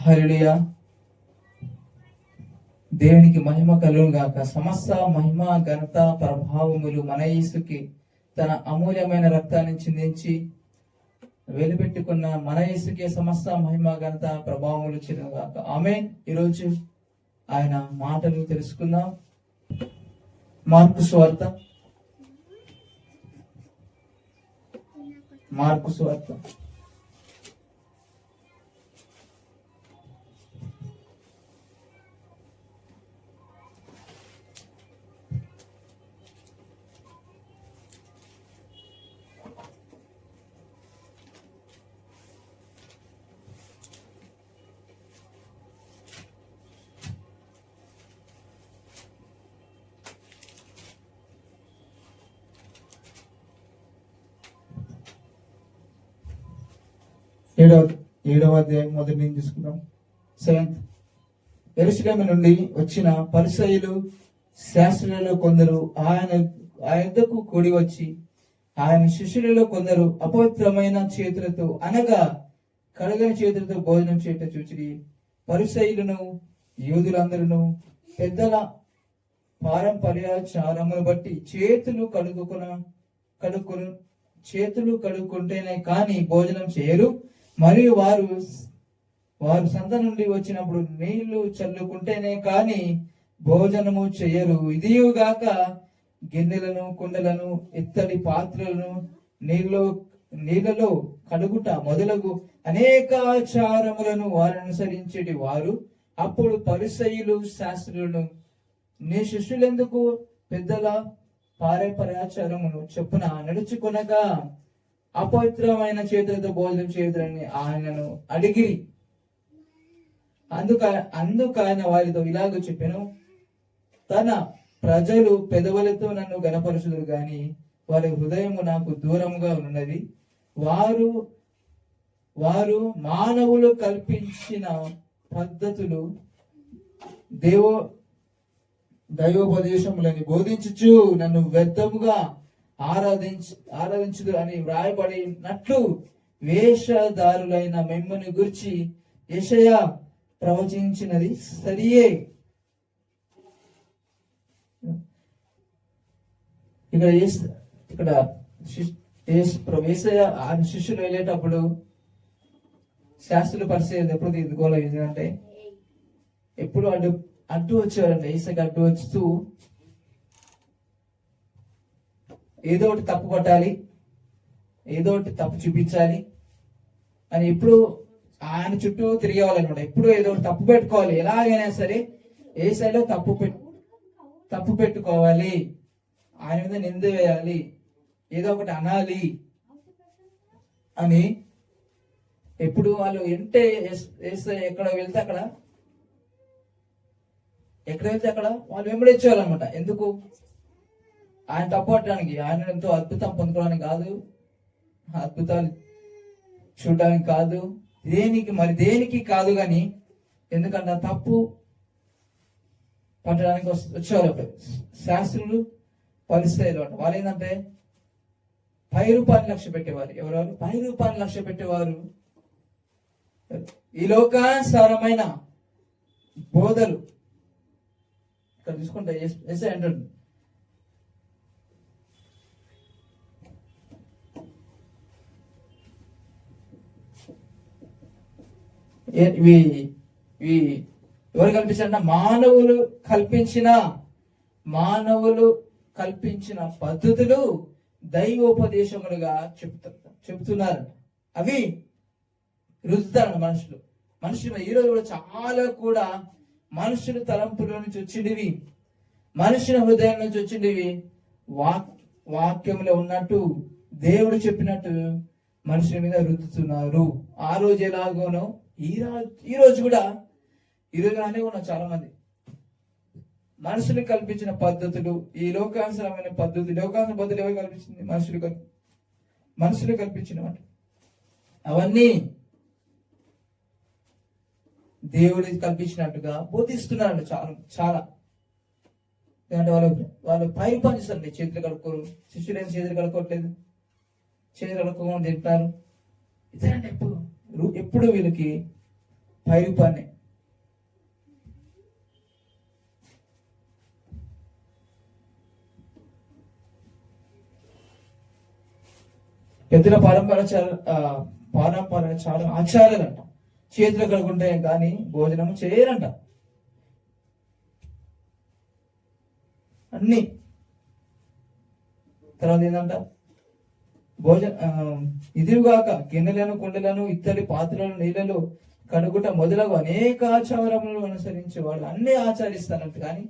హల్లెలూయా. దేవునికి మహిమ కలుగును గాక. సమస్త మహిమ ఘనత ప్రభావములు మన యేసుకి తన అమూల్యమైన రక్తాన్ని చిందించి వెలుపెట్టుకున్న మన యేసుకే సమస్త మహిమ ఘనత ప్రభావములు చెందును గాక. ఆమేన్. ఈరోజు ఆయన మాటలు తెలుసుకుందాం. మార్కు సువార్త 7వ అధ్యాయం మొదటి నుంచి తీసుకుందాం. 7th. యెరూషలేము నుండి వచ్చిన పరిసయ్యులు శాస్త్రులలో కొందరు ఆయన యొద్దకు కూడి వచ్చి ఆయన శిష్యులలో కొందరు అపవిత్రమైన చేతులతో అనగా కడగని చేతులతో భోజనం చేయట చూచి పరిసయ్యులను యూదులందరూ పెద్దల పారంపర్యాచారమును బట్టి చేతులు కడుక్కుంటేనే కానీ భోజనం చేయరు. మరియు వారు సంత నుండి వచ్చినప్పుడు నీళ్లు చల్లుకుంటేనే కాని భోజనము చెయ్యరు. ఇదియుగాక గిన్నెలను, కుండలను, ఇత్తడి పాత్రలను నీళ్లలో కడుగుట మొదలగు అనేక ఆచారములను వారు అనుసరించేటి వారు. అప్పుడు పరిసయ్యులు శాస్త్రులను, నీ శిష్యులెందుకు పెద్దల పారంపర్యాచారమును చొప్పున నడుచుకొనగా అపవిత్రమైన చేతులతో భోజనం చేయుదురని ఆయనను అడిగిరి. అందుకు ఆయన వారితో ఇలాగ చెప్పెను, తన ప్రజలు పెదవులతో నన్ను గణపరచుదురు గాని వారి హృదయము నాకు దూరంగా ఉన్నది. వారు మానవులు కల్పించిన పద్ధతులు దైవోపదేశములని బోధించుచు నన్ను వ్యర్థముగా ఆరాధించుదు అని వ్రాయబడినట్లు వేషధారులైన మిమ్ముని గురించి యెషయా ప్రవచించినది సరియే. ఇక్కడ యేసయ్య ఆయన శిష్యులు వెళ్ళేటప్పుడు శాస్త్రులు పరిచయం ఎప్పుడు ఇదిగోలో ఏంటంటే ఎప్పుడు అడ్డు వచ్చేవారండి. యేసకి అడ్డు వస్తూ ఏదో ఒకటి తప్పు కొట్టాలి, ఏదో ఒకటి తప్పు చూపించాలి అని ఎప్పుడు ఆయన చుట్టూ తిరిగేవాళ్ళనమాట. ఎప్పుడు ఏదో ఒకటి తప్పు పెట్టుకోవాలి, ఎలాగైనా సరే యేసయ్యలో తప్పు పెట్టుకోవాలి, ఆయన మీద నింద వేయాలి, ఏదో ఒకటి అనాలి అని ఎప్పుడు వాళ్ళు యేసయ్య ఎక్కడ వెళ్తే అక్కడ వాళ్ళు వెంబడించేవాళ్ళనమాట. ఎందుకు? ఆయన తప్పు పట్టడానికి, ఆయన ఎంతో అద్భుతం పొందుకోవడానికి కాదు, అద్భుతాలు చూడడానికి కాదు, దేనికి కాదు. కానీ ఎందుకంటే తప్పు పట్టడానికి వచ్చేవాళ్ళు శాస్త్రులు పరిస్థితులు. వాళ్ళు ఏంటంటే 10 రూపాయలు లక్ష్య పెట్టేవారు. ఎవరెవరు 10 రూపాయలు లక్ష్య పెట్టేవారు? ఈ లోకానుసారమైన బోధలు ఇక్కడ చూసుకుంటే ఎస్ఐ అంటాడు, ఎవరు కల్పించారంట? మానవులు కల్పించిన పద్ధతులు దైవోపదేశములుగా చెప్తున్నారు. అవి రుద్దుతారు మనుషులు ఈరోజు కూడా చాలా కూడా మనుషుల తలంపులో నుంచి వచ్చిండివి, మనుషుల హృదయం నుంచి వచ్చిండివి వాక్యంలో ఉన్నట్టు దేవుడు చెప్పినట్టు మనుషుల మీద రుద్దుతున్నారు. ఆ రోజు ఎలాగోనో ఈ రోజు కూడా ఇరుగానే ఉన్న చాలా మంది మనుషులు కల్పించిన పద్ధతులు, ఈ లోకానుసరమైన పద్ధతులు ఎవరు కల్పించింది? మనుషులు కల్పించిన అవన్నీ దేవుడి కల్పించినట్టుగా బోధిస్తున్నారు చాలా. ఎందుకంటే వాళ్ళు పై పనిస్తారు, చేతులు కడుక్కోరు. శిష్యులైన చేతులు కడుక్కోవట్లేదు, చేతులు కడుక్కోకుండా తింటారు. ఇదేంటే ఎప్పుడు వీళ్ళకి పైరుపాన్ని. పెద్దల పారంపరాచారం ఆచారాలంట. చేతులు కడుగుంటాయి కానీ భోజనం చేయరంట. అన్ని తర్వాత ఏంటంట, ఇదిగాక గిన్నెలను, కుండలను, ఇత్తడి పాత్రలను నీళ్ళలో కడుగుట మొదలగు అనేక ఆచారములను అనుసరించి వాళ్ళు అన్ని ఆచరిస్తారంట. కానీ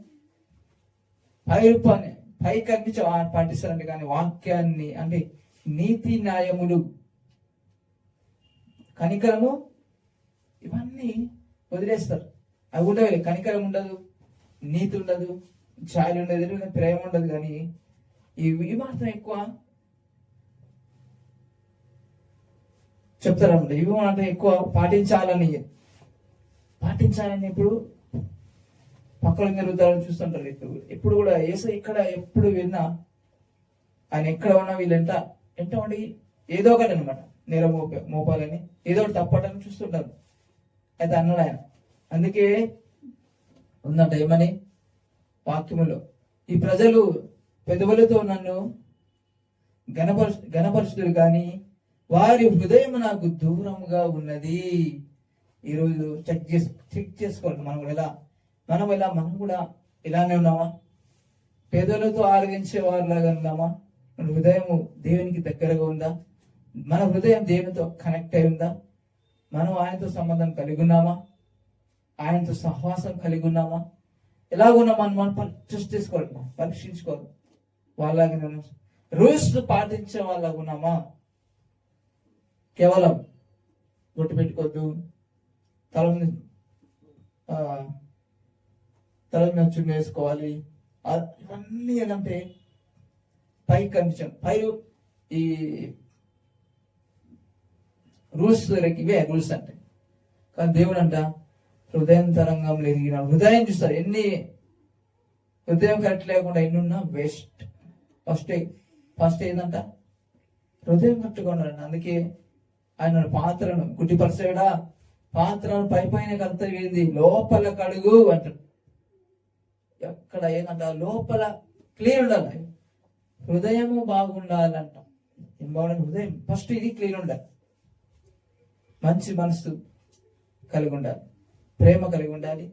పై కనిపించి పాటిస్తారంట. కానీ వాక్యాన్ని అంటే నీతి న్యాయములు, కనికరము ఇవన్నీ వదిలేస్తారు. అవి ఉండవు. కనికరం ఉండదు, నీతి ఉండదు, ఛాయలు ఉండదు, ప్రేమ ఉండదు. కానీ ఇవి మాత్రం ఎక్కువ చెప్తారన్నమాట. ఇవి మాత్రం ఎక్కువ పాటించాలని ఇప్పుడు పక్కన జరుగుతారని చూస్తుంటారు. ఎప్పుడు కూడా ఇక్కడ ఎప్పుడు విన్నా ఆయన ఎక్కడ ఉన్నా వీళ్ళంట ఉండి ఏదో ఒకటి అనమాట నేర మోపాలని, ఏదో ఒకటి తప్పటని చూస్తుంటారు. అయితే అన్నాడు ఆయన. అందుకే ఉందంట ఏమని వాక్యములో, ఈ ప్రజలు పెదవులతో నన్ను గణపరుచుదురు కానీ వారి హృదయం నాకు దూరముగా ఉన్నది. ఈరోజు చెక్ చేసుకోవాలి. మనం కూడా ఇలానే ఉన్నామా? పేదలతో ఆరగించే వారిలాగా ఉన్నామా? మన హృదయము దేవునికి దగ్గరగా ఉందా? మన హృదయం దేవునితో కనెక్ట్ అయి ఉందా? మనం ఆయనతో సంబంధం కలిగి ఉన్నామా? ఆయనతో సహవాసం కలిగి ఉన్నామా? ఎలాగున్నామా మనం పరీక్షించుకోవాలి. వాళ్ళలాగా రూల్స్ పాటించే వాళ్ళగా ఉన్నామా? కేవలం గుర్తు పెట్టుకోవద్దు, తల మీద చున్నీ వేసుకోవాలి, ఇవన్నీ ఏంటంటే పై కనిపించాం. ఈ రూల్స్ ఇవే రూల్స్ అంటే. కానీ దేవుడు అంట హృదయం తరంగంలో ఎదిగిన హృదయం చూస్తారు. హృదయం కరెక్ట్ లేకుండా ఎన్నున్నా వేస్ట్. ఫస్ట్ ఏంటంట హృదయం కరెక్ట్గా ఉండాలంట. అందుకే ఆయన పాత్రను గుడ్డిపరిచాడా, పాత్రను పైన కర్తవ్యంది లోపల కడుగు అంటాడు. ఎక్కడ ఏంటంట లోపల క్లీన్ ఉండాలి, హృదయము బాగుండాలంట. హృదయం ఫస్ట్ ఇది క్లీన్ ఉండాలి, మంచి మనసు కలిగి ఉండాలి, ప్రేమ కలిగి ఉండాలి,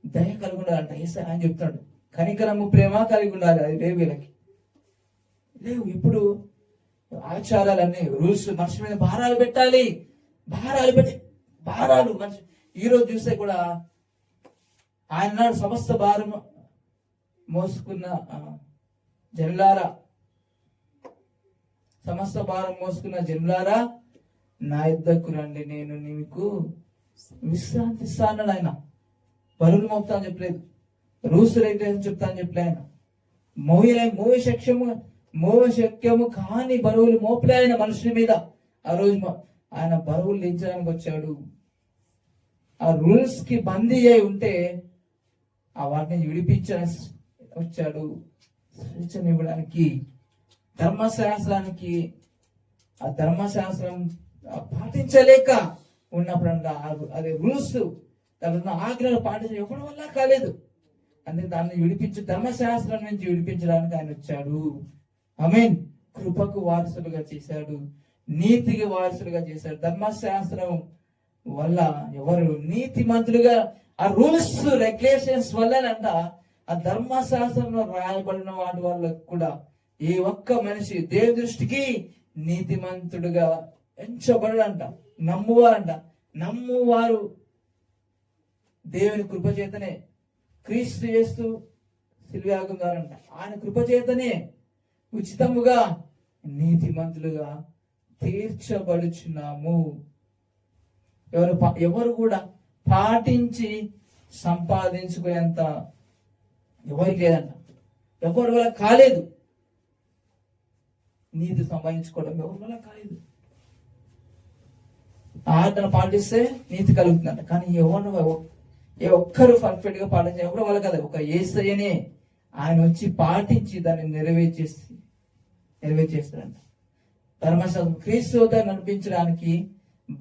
దయ కలిగి ఉండాలంట. ఆయన చెప్తున్నాడు కనికరము ప్రేమ కలిగి ఉండాలి. అది లేవు వీళ్ళకి, లేవు. ఇప్పుడు ఆచారాలన్నీ రూల్స్ మనిషి మీద భారాలు పెట్టాలి, భారాలు మనిషి. ఈరోజు చూస్తే కూడా ఆయన నాడు సమస్త భారం మోసుకున్న జనులారా, సమస్త భారం మోసుకున్న జనులారా నా యుద్ధకు రండి, నేను మీకు విశ్రాంతి ఇస్తాను. ఆయన బరువులు మోపుతా అని చెప్పలేదు, రూల్స్ రెగ్యులేషన్ చెప్తా అని చెప్పలే. ఆయన మోవ శక్యము కాని బరువులు మోపలే ఆయన మనుషుల మీద. ఆ రోజు ఆయన బరువులు దించడానికి వచ్చాడు. ఆ రూల్స్ కి బందీ అయి ఉంటే ఆ వాటిని విడిపించడానికి వచ్చాడు, స్వేచ్ఛను ఇవ్వడానికి. ధర్మశాస్త్రానికి ఆ ధర్మశాస్త్రం పాటించలేక ఉన్నప్పుడంట అదే రూల్స్ దాని ఆజ్ఞలు పాటించడం ఎవరి వల్ల కాలేదు. అందుకే దాన్ని ధర్మశాస్త్రం నుంచి విడిపించడానికి ఆయన వచ్చాడు. ఆమేన్. కృపకు వారసులుగా చేశాడు, నీతికి వారసులుగా చేశాడు. ధర్మశాస్త్రం వల్ల ఎవరు నీతిమంతులుగా, ఆ రూల్స్ రెగ్యులేషన్స్ వల్లనంట, ఆ ధర్మశాస్త్రంలో రాయబడిన వాటి వల్ల కూడా ఏ ఒక్క మనిషి దేవుని దృష్టికి నీతిమంతుడుగా ఎంచబడంట. నమ్మువారు దేవుని కృప చేతనే, క్రీస్తు యేసు శిలువయాగం గారంట, ఆయన కృప చేతనే ఉచితముగా నీతిమంతులుగా తీర్చబడుచున్నాము. ఎవరు కూడా పాటించి సంపాదించుకునేంత ఎవరికి లేదంట, ఎవరి వల్ల కాలేదు. నీతి సంపాదించుకోవడం ఎవరి వల్ల కాలేదు. ఆజ్ఞ పాటిస్తే నీతి కలుగుతుందంట. కానీ ఒక్కరు పర్ఫెక్ట్ గా పాటించే ఎవరి వల్ల కదా, ఒక యేసయ్యనే ఆయన వచ్చి పాటించి దాన్ని నెరవేర్చేస్తాడంట. ధర్మశాస్త్రం క్రీస్తు నడిపించడానికి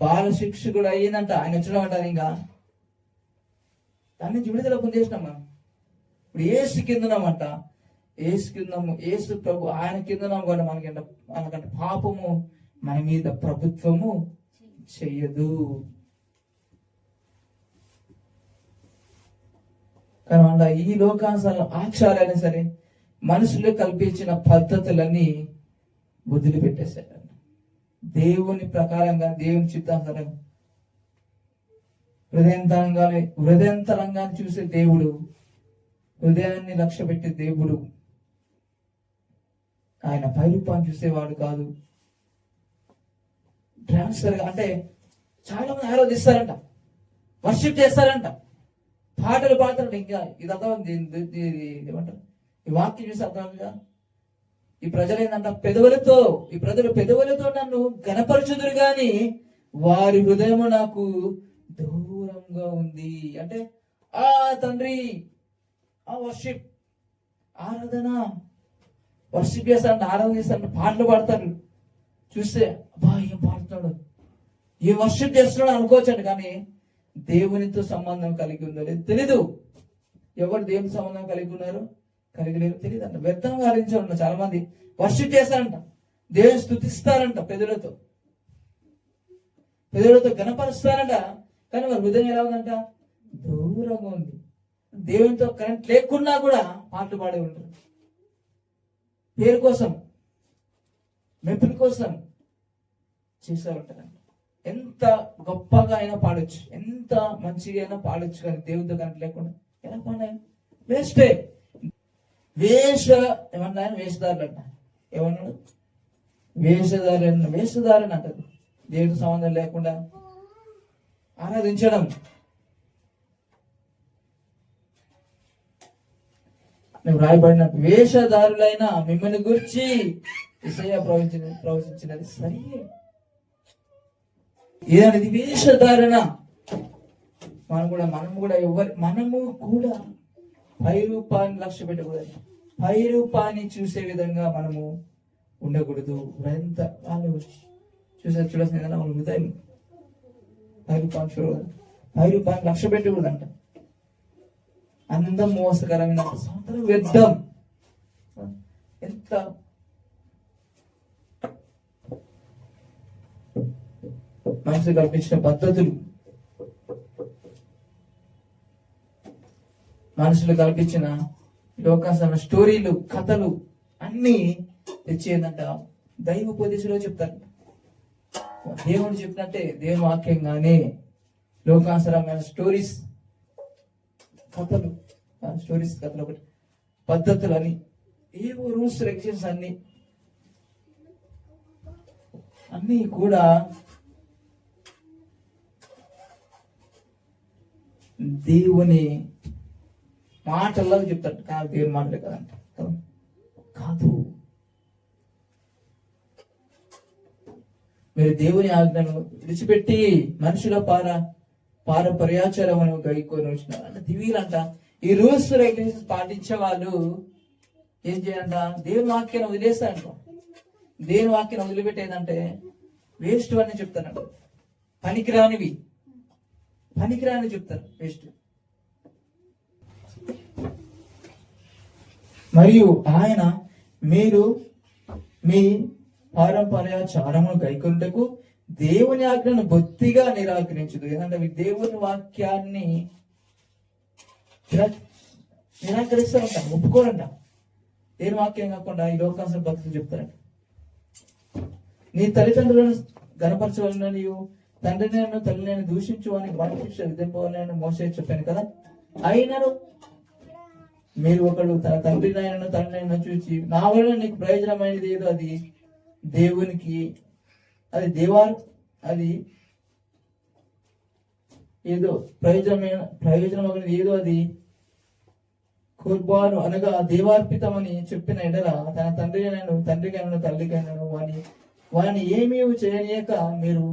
బాల శిక్షకుడు అయ్యిందంట. ఆయన వచ్చిన అంటారు ఇంకా దాని నుంచి విడుదల పొందేసినాం మనం. ఇప్పుడు ఏసు కిందన్నామంట, ఏసు కిందము, ఏసు ప్రభు ఆయన కిందన్నాం కూడా మనకంటే పాపము మన మీద ప్రభుత్వము చెయ్యదు. కానీ ఈ లోకానుసారం ఆచారాలు సరే మనుషులు కల్పించిన పద్ధతులన్నీ బుద్ధులు పెట్టేశారు. దేవుని ప్రకారంగా, దేవుని చిత్తానుసారంగా హృదయంతరంగా చూసే దేవుడు, హృదయాన్ని లక్ష్య పెట్టే దేవుడు. ఆయన పైరూపాన్ని చూసేవాడు కాదు. ట్రాన్స్ఫర్ అంటే చాలా మంది ఆరాధిస్తారంట, వర్షిప్ చేస్తారంట, పాటలు పాడతారంట. ఇంకా ఇది అర్థం ఏమంటారు, ఈ వాక్యం చూసి అర్థంగా ఈ ప్రజలు ఏంటంట, ఈ ప్రజలు పెదవులతో నన్ను గణపరచుదురు గాని వారి హృదయము నాకు దూరంగా ఉంది. అంటే ఆ తండ్రి, ఆ వర్షిప్, ఆరాధన, వర్షిప్ చేస్తారంట, ఆరాధన చేస్తారంట, పాటలు పాడతారు. చూస్తే అబ్బా ఏం పాడుతున్నాడు, ఏం వర్షిప్ చేస్తున్నాడు అనుకోవచ్చండి. కానీ దేవునితో సంబంధం కలిగి ఉందో లేదు తెలీదు. ఎవరు దేవుని సంబంధం కలిగి ఉన్నారు, కలిగి లేరు తెలియదు అంట. వ్యర్థంగా ఆరాధించారంట. చాలా మంది వర్షిప్ చేస్తారంట, దేవుని స్తుతిస్తారంట, పెదవులతో గణపరుస్తారంట. కానీ వారి హృదయం ఎలా ఉందంట, దూరంగా ఉంది. దేవునితో కరెంట్ లేకున్నా కూడా పాటలు పాడే ఉంటారు, పేరు కోసం, మెప్పుల కోసం చేస్తూ ఉంటారంట. ఎంత గొప్పగా అయినా పాడొచ్చు, ఎంత మంచిగా అయినా పాడొచ్చు, కానీ దేవునితో కరెంట్ లేకుండా ఎలా పాడాలి? వేస్టే. ఏమన్నా వేషధారులు అంట, ఏమన్నాడు, వేషధారని అంటారు. దేవుడికి సంబంధం లేకుండా ఆరాధించడం. నువ్వు రాయబడిన వేషధారులైన మిమ్మల్ని గురించి యెషయా ప్రవచించినది సరే. ఏదనేది వేషధారణ. మనము కూడా పైరూపాన్ని లక్ష్య పెట్టకూడదు, పైరూపాన్ని చూసే విధంగా మనము ఉండకూడదు. ఎంత వాళ్ళు చూడాల్సిన ఏదైనా వాళ్ళ హృదయం పైరూపాన్ని చూడకూడదు, పైరూపాన్ని లక్ష్య పెట్టకూడదంట. అందం మోసకరమైన సౌందర్యం వ్యర్థం. ఎంత మనిషి కల్పించిన పద్ధతులు, మనుషులు కల్పించిన లోకాసన స్టోరీలు, కథలు అన్ని తెచ్చేదంట దైవ ఉపదేశంలో చెప్తారు. దేవుడు చెప్పినట్టే దేవుని వాక్యంగానే లోకాసరమైన స్టోరీస్, కథలు ఒకటి, పద్ధతులు అని, ఏవో రూల్స్ రెగ్యులేషన్స్ అన్ని కూడా దేవుని మాటల్లో చెప్తాడు. కాదు, దేవుని మాటలే కదంట, కాదు. మీరు దేవుని ఆజ్ఞను విడిచిపెట్టి మనుషుల పారపర్యాచారమును గైకొని వచ్చినారు అంటే దివీలంట. ఈ రూల్స్ రెగ్యులేషన్స్ పాటించే వాళ్ళు ఏం చేయాలంట, దేవుని వాక్యాన్ని వదిలేస్తారంట. దేవుని వాక్యాన్ని వదిలిపెట్టేదంటే వేస్ట్ అని చెప్తానంట, పనికిరాని చెప్తారు, వేస్ట్. మరియు ఆయన మీరు మీ పారంపర్యాచారమును గైకొనుటకు దేవుని ఆజ్ఞను బొత్తిగా నిరాకరించదు. ఏంటంటే దేవుని వాక్యాన్ని నిరాకరిస్తారంట, ఒప్పుకోరంట. దేవుని వాక్యం కాకుండా ఈ లోకాంశం భక్తులు చెప్తారంట. నీ తల్లిదండ్రులను గణపరచవలన నీవు తండ్రిని తల్లిని దూషించు అని వాక్య విధింపవాలని మోసే చెప్పాను కదా. అయినను మీరు ఒకడు తన తండ్రినైనా తల్లినైనా చూసి నా వల్ల నీకు ప్రయోజనమైనది ఏదో అది దేవునికి, అది ఏదో ప్రయోజనం ఏదో అది కుర్బాను అనగా దేవార్పితమని చెప్పిన ఎడల తన తండ్రికైనా తల్లికైనా వాని ఏమీ చేయలేక మీరు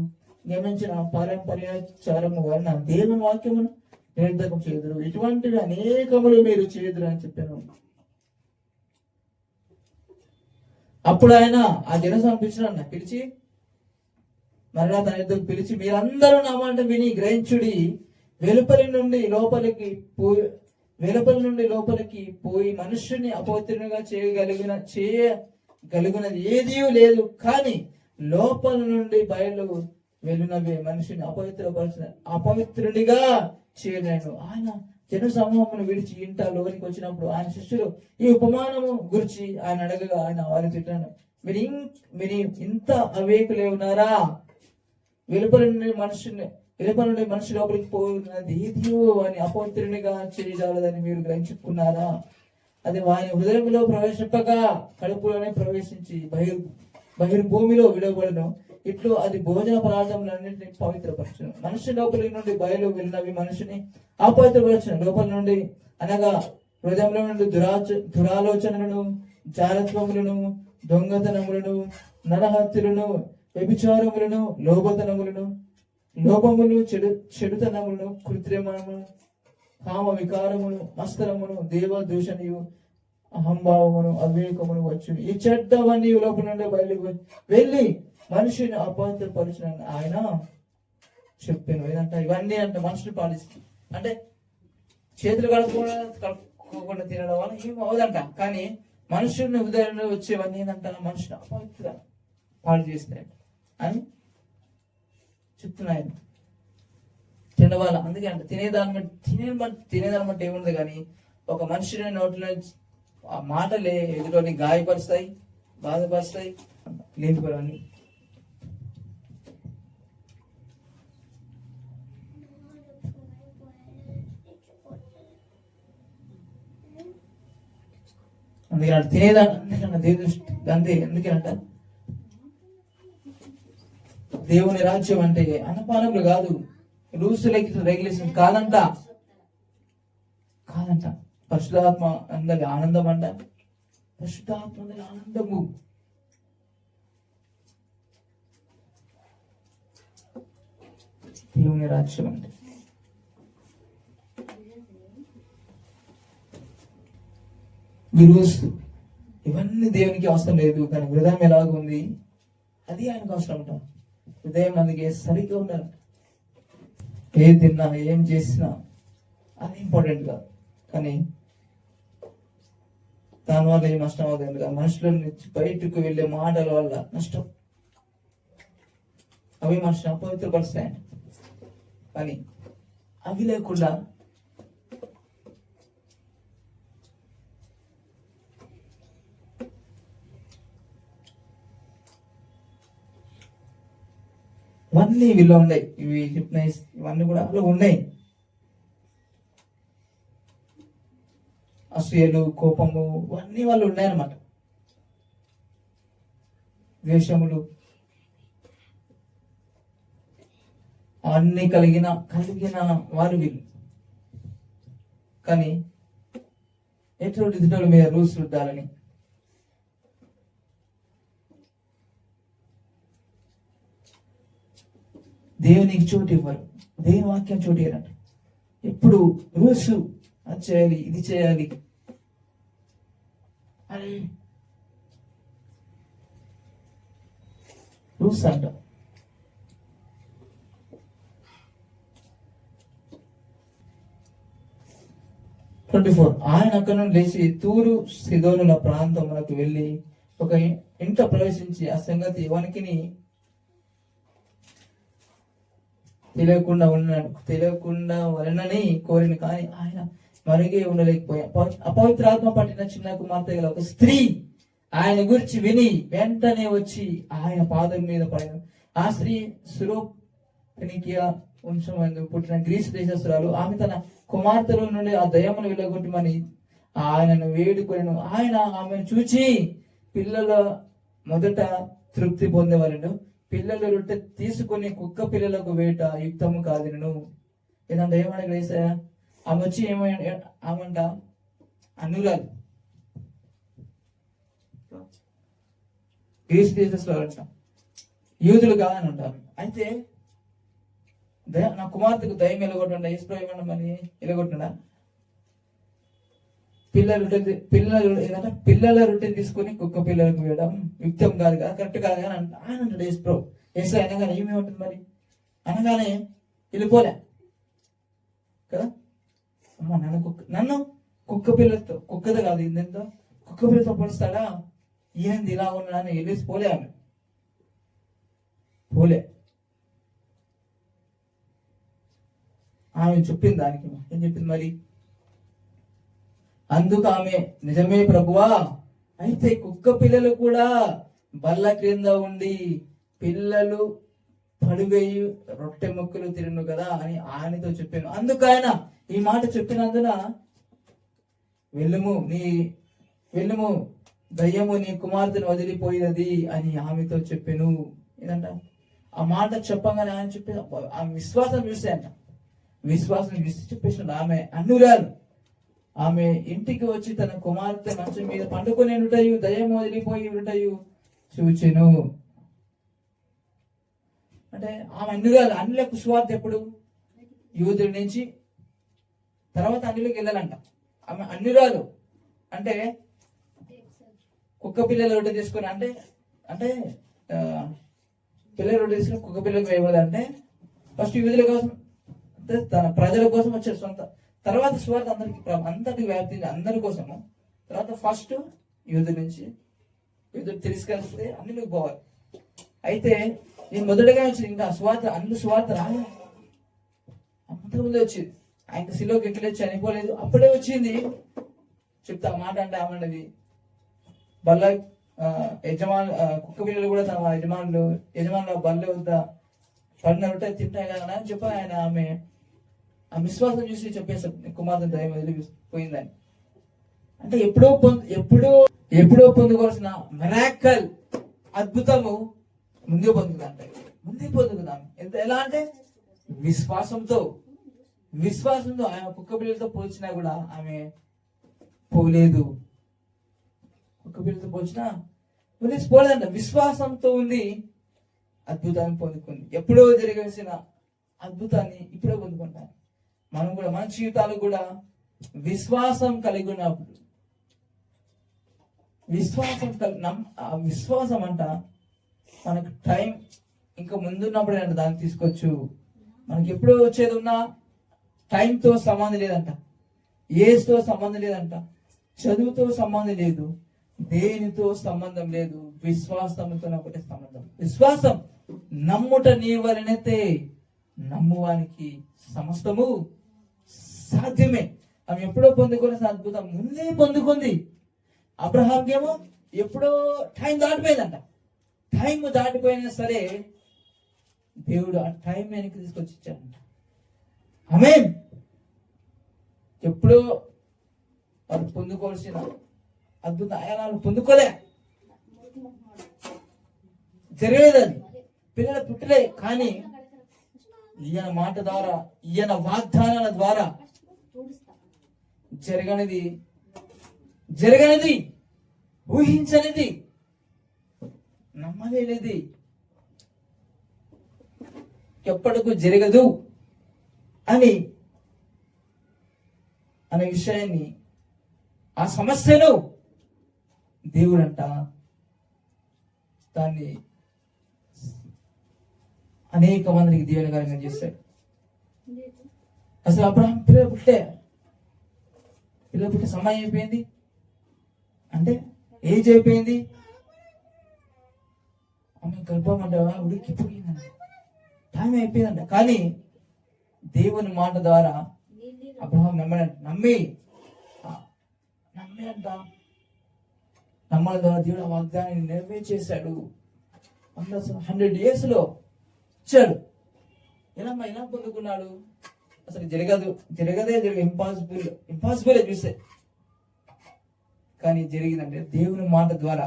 నియమించిన పారంపర్యాచారము వలన దేవుని వాక్యమును నిర్ధకం చేదురు, ఇటువంటివి అనేకములు మీరు చేదురు అని చెప్పాను. అప్పుడు ఆయన ఆ జన సమర్పించిన పిలిచి మరలా తన యుద్ధకు పిలిచి, మీరందరూ నా మాట విని గ్రహించుడి, వెలుపలి నుండి లోపలికి పోయి మనుష్యుని అపవిత్రునిగా చేయగలిగినది ఏదీ లేదు, కానీ లోపల నుండి బయలు వెళ్ళినవే మనిషిని అపవిత్రునిగా చేయలేను. ఆయన జన సమూహమును విడిచి ఇంట లోనికి వచ్చినప్పుడు ఆయన శిష్యులు ఈ ఉపమానము గురించి ఆయన అడగగా ఆయన వారిని తిట్టాను, మీరు ఇంత అవేకులే ఉన్నారా? వెలుపల నుండి మనిషి లోపలికి పోయినది ఏదియో అని అపవిత్రునిగా చేయజాలదని మీరు గ్రహించుకున్నారా? అది వారి హృదయంలో ప్రవేశింపగా కడుపులోనే ప్రవేశించి బహిర్భూమిలో విడవబడను. ఇట్లు అది భోజన పదార్థములన్నింటినీ పవిత్రపరచును. మనిషి లోపలి నుండి బయలు వెళ్ళినవి మనిషిని అపవిత్రపరచును. లోపల నుండి అనగా హృదయంలో నుండి దురాలోచనలను, జారత్వములను, దొంగతనములను, నరహత్యులను, వ్యభిచారములను, లోపములు, చెడుతనములను, కృత్రిమమును, కామ వికారమును, మస్తరమును, దేవదూషణయు, అహంభావమును, అవివేకమును వచ్చు. ఈ చెడ్డవన్నీ లోపల నుండి బయలుకు వెళ్ళి మనిషిని అపవిత్రపరచిన ఆయన చెప్పాను. ఏదంటే ఇవన్నీ అంటే మనుషులు పాలిస్తుంది. అంటే చేతులు కడుక్కోకుండా తినడం వల్ల ఏం అవదంట, కానీ మనుషుల్ని హృదయంలో వచ్చేవన్నీ ఏంటంట మనుషులు అపవిత్ర పాడు చేస్తాయంట అని చెప్తున్నాయన తినవాళ్ళ. అందుకే అంటే తినేదాన్ని బట్టి ఏముంది, కానీ ఒక మనుషుని నోట్లో ఆ మాటలే ఎదుటిని గాయపరుస్తాయి, బాధపరుస్తాయి, లేనిపోవని. అందుకే తినేదాన్ని ఎందుకంట దేవుని రాజ్యం అంటే అన్నపానములు కాదు, రూల్స్ రెగ్యులేషన్ కాదంట. పరిశుద్ధాత్మ అందరి ఆనందం అంట. పరిశుద్ధాత్మ అందరి ఆనందము. దేవుని రాజ్యం అంటే ఈ రూల్స్ ఇవన్నీ దేవునికి అవసరం లేదు, కానీ హృదయం ఎలాగుంది అది ఆయనకు అవసరం అంట. హృదయం అందుకే సరిగ్గా ఉండాలంట. ఏం తిన్నా ఏం చేసినా అది ఇంపార్టెంట్ కాదు, కానీ దానివల్ల ఏం నష్టం అవుతుంది కదా. మనుషుల నుంచి బయటకు వెళ్ళే మాటల వల్ల నష్టం, అవి మనుషులు అపవిత్రపరుస్తాయి. కానీ అవి లేకుండా ఇవన్నీ వీళ్ళు ఉన్నాయి, ఇవి హిప్నైజ్ ఇవన్నీ కూడా అందులో ఉన్నాయి. అసూయలు, కోపము ఇవన్నీ వాళ్ళు ఉన్నాయన్నమాట. ద్వేషములు అన్ని కలిగిన వారు వీళ్ళు. కానీ ఎటువంటి ఇతరుల మీద రూల్స్ రుద్దాలని, దేవునికి చోటు ఇవ్వరు, దేవుని వాక్యం చోటు ఇవ్వరంట. ఎప్పుడు రూల్స్ అది చేయాలి, ఇది చేయాలి అని రూల్స్ అంట. ఆయన అక్కడ నుండి లేచి తూరు సిదోనుల ప్రాంతములకు వెళ్ళి ఒక ఇంట ప్రవేశించి ఆ సంగతి ఎవనికిని తెలియకుండా వలనని కోరిన, కానీ ఆయన మరిగే ఉండలేకపోయా. అపవిత్రాత్మ పట్టిన చిన్న కుమార్తె గల ఒక స్త్రీ ఆయన గురించి విని వెంటనే వచ్చి ఆయన పాదం మీద పడిన. ఆ స్త్రీ సురోఫెనికియా వంశమందు పుట్టిన గ్రీసు దేశస్తురాలు. ఆమె తన కుమార్తెల నుండి ఆ దయ్యమును వెళ్ళగొట్టమని ఆయనను వేడుకొనెను. ఆయన ఆమెను చూచి పిల్లల మొదట తృప్తి పొందేవారు. పిల్లల రొట్టె తీసుకుని కుక్క పిల్లలకు వేట యుక్తము కాదును. ఏదంటే ఏమన్నా వేసాయా? ఆమె వచ్చి ఆమంట అనురాలు గ్రీస్ దేశంలో అంట, యూదులు కాదని అంటారు. అయితే నా కుమార్తెకు దయ్యం ఎలగొట్టండి, ఈశ్వరం ఏమన్నా ఎలగొట్టడా? పిల్లల రొట్టె తీసుకొని కుక్క పిల్లలకు వేయడం యుక్తం కాదు కదా, కరెక్ట్ కాదు కానీ ఆయన అంటాడు ఈశ్వరం. ఏసై అనగానే ఏమేముంటుంది మరి? అనగానే వెళ్ళిపోలే కదా. అమ్మ నన్ను కుక్క పిల్లలతో, కుక్కతో కాదు ఇందెంతో, కుక్క పిల్లలతో పోలుస్తాడా, ఏంది ఇలా ఉన్నాడని వెళ్ళేసి పోలే. ఆమె పోలే. ఆమె చెప్పింది దానికి ఏం చెప్పింది మరి? అందుకు ఆమె, నిజమే ప్రభువా, అయితే కుక్క పిల్లలు కూడా బల్ల క్రింద ఉండి పిల్లలు పడివేయి రొట్టె ముక్కలు తిరును కదా అని ఆయనతో చెప్పాను. అందుకు ఆయన ఈ మాట చెప్పినందున, వెళ్ళుము దయ్యము నీ కుమార్తెను వదిలిపోయినది అని ఆమెతో చెప్పాను. ఏదంట? ఆ మాట చెప్పగానే ఆయన చెప్పే ఆ విశ్వాసం చూస్తే అంట, విశ్వాసం చూసి చెప్పేసిన ఆమె అన్నురాలు. ఆమె ఇంటికి వచ్చి తన కుమార్తె మంచం మీద పండుకొని ఉంటాయి, దయ్యం వదిలిపోయి ఉంటాయి చూచెను. అంటే ఆమె అన్నురాలు. అన్నులకు సువార్త ఎప్పుడు? యూదుల నుంచి తర్వాత అన్యులకు వెళ్ళాలంట. ఆమె అన్యురాలు. అంటే కుక్క పిల్లలు రొట్టె తీసుకొని, అంటే పిల్లలు రొట్టె తీసుకుని కుక్క పిల్లలకు వేయకూడదంటే ఫస్ట్ యూదుల కోసం, తన ప్రజల కోసం వచ్చారు సొంత. తర్వాత సువార్త అంతటికి వ్యాప్తి అందరి కోసము. తర్వాత ఫస్ట్ యూదుల నుంచి, యూదులు తిరస్కరిస్తే అన్నిలకు పోవాలి. అయితే నేను మొదటగా వచ్చింది, ఇంకా సువార్త సువార్త రాలే, అంతకుముందే వచ్చింది. ఆయన శిలోకి ఎక్కలేదు, చనిపోలేదు, అప్పుడే వచ్చింది. చెప్తా మాట అంటే ఆమెది బల్ల యజమాను, కుక్క పిల్లలు కూడా తమ యజమానుల బల్ల వద్ద పడిన రొట్టె తింటాయి కదా అని చెప్పి ఆయన ఆమె ఆ విశ్వాసం చూసి చెప్పేసాడు, కుమార్తె దయ్యం వదిలిపోయిందని. అంటే ఎప్పుడో పొందుకోవాల్సిన మిరాకల్, అద్భుతము ముందే పొందుకుందాం. ఎలా అంటే విశ్వాసంతో ఆమె కుక్క పిల్లలతో పోల్చినా కూడా ఆమె పోలేదు. కుక్క పిల్లలతో పోల్చినా పోలేదంట. విశ్వాసంతో ఉంది, అద్భుతాన్ని పొందుకుంది. ఎప్పుడో జరగాల్సిన అద్భుతాన్ని ఇప్పుడే పొందుకుంటాం. మనం కూడా మన జీవితాలు కూడా విశ్వాసం కలిగి ఉన్నప్పుడు, విశ్వాసం అంట మనకు టైం ఇంకా ముందున్నప్పుడే అంట దాన్ని తీసుకోవచ్చు. మనకి ఎప్పుడో వచ్చేది ఉన్నా టైంతో సంబంధం లేదంట, ఏజ్తో సంబంధం లేదంట, చదువుతో సంబంధం లేదు, దేనితో సంబంధం లేదు. విశ్వాసంతో ఒకటే సంబంధం. విశ్వాసం నమ్ముట నీ వలనైతే నమ్మువానికి సమస్తము సాధ్యమే. ఆమె ఎప్పుడో పొందుకునే అద్భుతం ముందే పొందుకుంది. అబ్రహాంకి ఏమో ఎప్పుడో టైం దాటిపోయిందంట. టైం దాటిపోయినా సరే దేవుడు ఆ టైం వెనక్కి తీసుకొచ్చి ఇచ్చాడంట. ఆమేన్. ఎప్పుడో వాళ్ళు పొందుకోవాల్సిన అద్భుత ఆయనాలు పొందుకోలే, జరగలేదని, పిల్లలు పుట్టలే. కానీ ఈయన మాట ద్వారా, ఈయన వాగ్దానాల ద్వారా జరగనిది, ఊహించనిది, నమ్మలేనిది, ఎప్పటికూ జరగదు అనే విషయాన్ని, ఆ సమస్యను దేవుడంట దాన్ని అనేక మందికి దీవెనకరంగా చేశాడు. అసలు అబ్రహాం పిల్లలు పుట్టే సమయం అయిపోయింది, అంటే ఏజ్ అయిపోయింది, ఆమె గర్భం అంట ఉడికిపోయిందంట, టైం అయిపోయిందంట. కానీ దేవుని మాట ద్వారా అబ్రహాం నమ్మి అంట నమ్మల ద్వారా దేవుడు ఆ వాగ్దానాన్ని నెరవేర్చేశాడు. 100 years లో ఇచ్చాడు. ఎలా పొందుకున్నాడు? అసలు జరగదే ఇంపాసిబుల్ చూస్తే, కానీ జరిగిందంటే దేవుని మాట ద్వారా.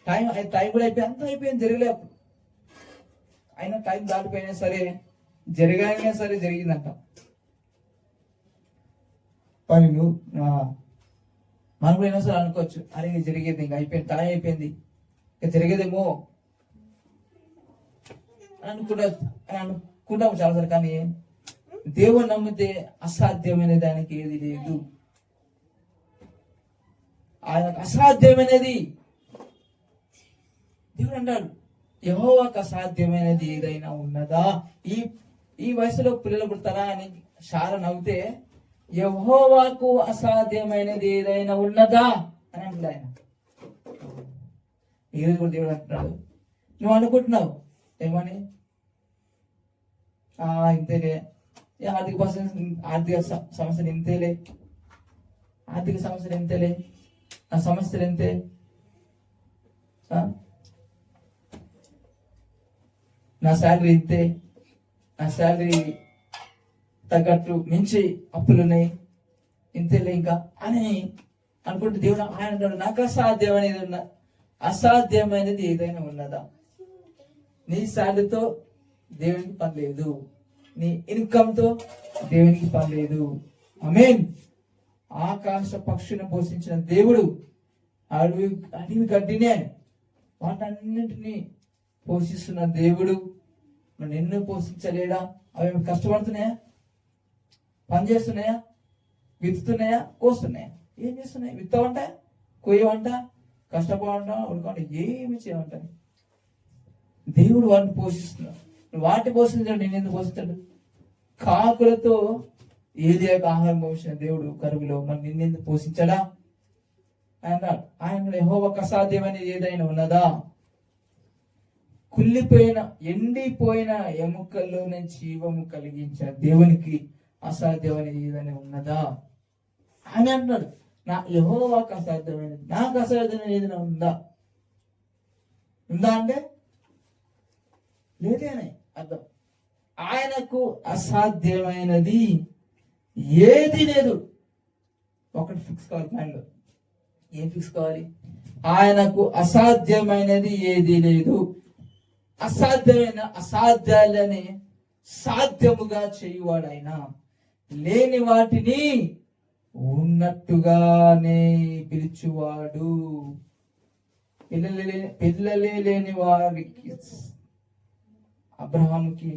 టైం కూడా అయిపోయి అంతా అయిపోయింది, జరగలేదు. అయినా టైం దాటిపోయినా సరే, జరగాలైనా సరే జరిగిందంట. మనం కూడా అయినా సరే అనుకోవచ్చు, అరే ఇది జరిగేది, ఇంకా అయిపోయింది, టైం అయిపోయింది, ఇంకా జరిగేదేమో అనుకుంటాము చాలాసార్లు. కానీ దేవుని నమ్మితే అసాధ్యమైన దానికి ఏది లేదు. ఆయనకు అసాధ్యమైనది దేవుడు అంటాడు. యెహోవాకు అసాధ్యమైనది ఏదైనా ఉన్నదా? ఈ ఈ వయసులో పిల్లలు పుడతారా అని షార నవ్వుతే, యెహోవాకు అసాధ్యమైనది ఏదైనా ఉన్నదా అని అంటాడు ఆయన. ఈరోజు కూడా దేవుడు అంటున్నాడు, నువ్వు అనుకుంటున్నావు ఏమని, ఇంతేలే, ఆర్థిక సమస్యలు ఇంతేలే, ఆర్థిక సమస్యలు ఎంతేలే, ఆ సమస్యలు ఎంతే, నా శాలరీ ఇంతే, నా శాలరీ తగ్గట్టు మించి అప్పులున్నాయి, ఇంతేలే ఇంకా అని అనుకుంటే దేవుడు ఆయన నాకు అసాధ్యమైనది ఏదైనా ఉన్నదా? నీ శాలరీతో దేవునికి పని లేదు, నీ ఇన్కమ్ తో దేవునికి పని లేదు. ఆమేన్. ఆకాశ పక్షులను పోషించిన దేవుడు అడవి గడ్డినే వాటన్నింటినీ పోషిస్తున్న దేవుడు నిన్ను పోషించలేడా? అవి కష్టపడుతున్నాయా? పని చేస్తున్నాయా? విత్తుతున్నాయా? కోస్తున్నాయా? ఏం చేస్తున్నాయి? విత్తవంట, కొయ్యవంట, కష్టపడంట, ఉడకంట, ఏమి చేయమంట. దేవుడు వాటిని పోషిస్తున్నాడు. వాటిని పోషించాడు, నేను ఎందుకు పోషించాడు? కాకులతో ఏలియాకు ఆహారం పోషించిన దేవుడు కరువులో మరి నిన్నెందుకు పోషించడా? ఆయన యెహోవాకు అసాధ్యమైనది ఏదైనా ఉన్నదా? కుళ్ళిపోయిన ఎండిపోయిన ఎముకల్లో నుంచి జీవము కలిగించిన దేవునికి అసాధ్యమైనది ఏదైనా ఉన్నదా అని అంటున్నాడు. నా యెహోవాకు అసాధ్యమైనది, నాకు అసాధ్యమైనది ఏదైనా ఉందా? అంటే లేదే అని అర్థం. ఆయనకు అసాధ్యమైనది ఏది లేదు. ఒకటి ఫిక్స్ కావాలి మైండ్లో. ఏం ఫిక్స్ కావాలి? ఆయనకు అసాధ్యమైనది ఏది లేదు. అసాధ్యమైన అసాధ్యాలని సాధ్యముగా చేయువాడైనా, లేని వాటిని ఉన్నట్టుగానే పిలుచువాడు. పిల్లలే లేని వారికి అబ్రహాముకి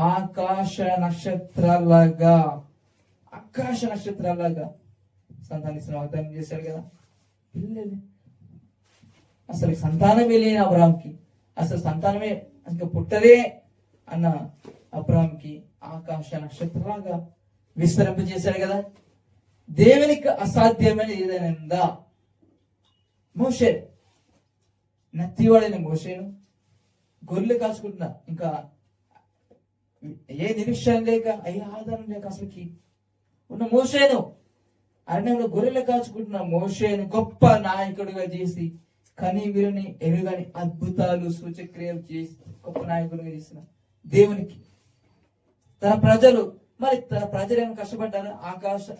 ఆకాశ నక్షత్రాలాగా సంతానిస్తున్న వాగ్దానం చేశాడు కదా. పిల్లలు అసలు సంతానమే లేని అబ్రహాంకి, అసలు సంతానమే ఇంకా పుట్టలే అన్న అబ్రహాంకి ఆకాశ నక్షత్రాలాగా విస్తరింపజేశాడు కదా. దేవునికి అసాధ్యమైన ఏదైనా ఉందా? మోషే, నత్తివాడైన మోషేను గొర్రెలు కాచుకుంటున్నా, ఇంకా ఏ నిరీక్షణ లేక ఏ ఆధారం లేక అసలుకి ఉన్న మోషేను, అరణ్యంలో గొర్రెలు కాచుకుంటున్న మోషేను గొప్ప నాయకుడిగా చేసి కని వీరిని ఎరుగని అద్భుతాలు సూచక్రియలు చేసి గొప్ప నాయకుడిగా చేసిన దేవునికి తన ప్రజలు ఏమైనా కష్టపడ్డారు?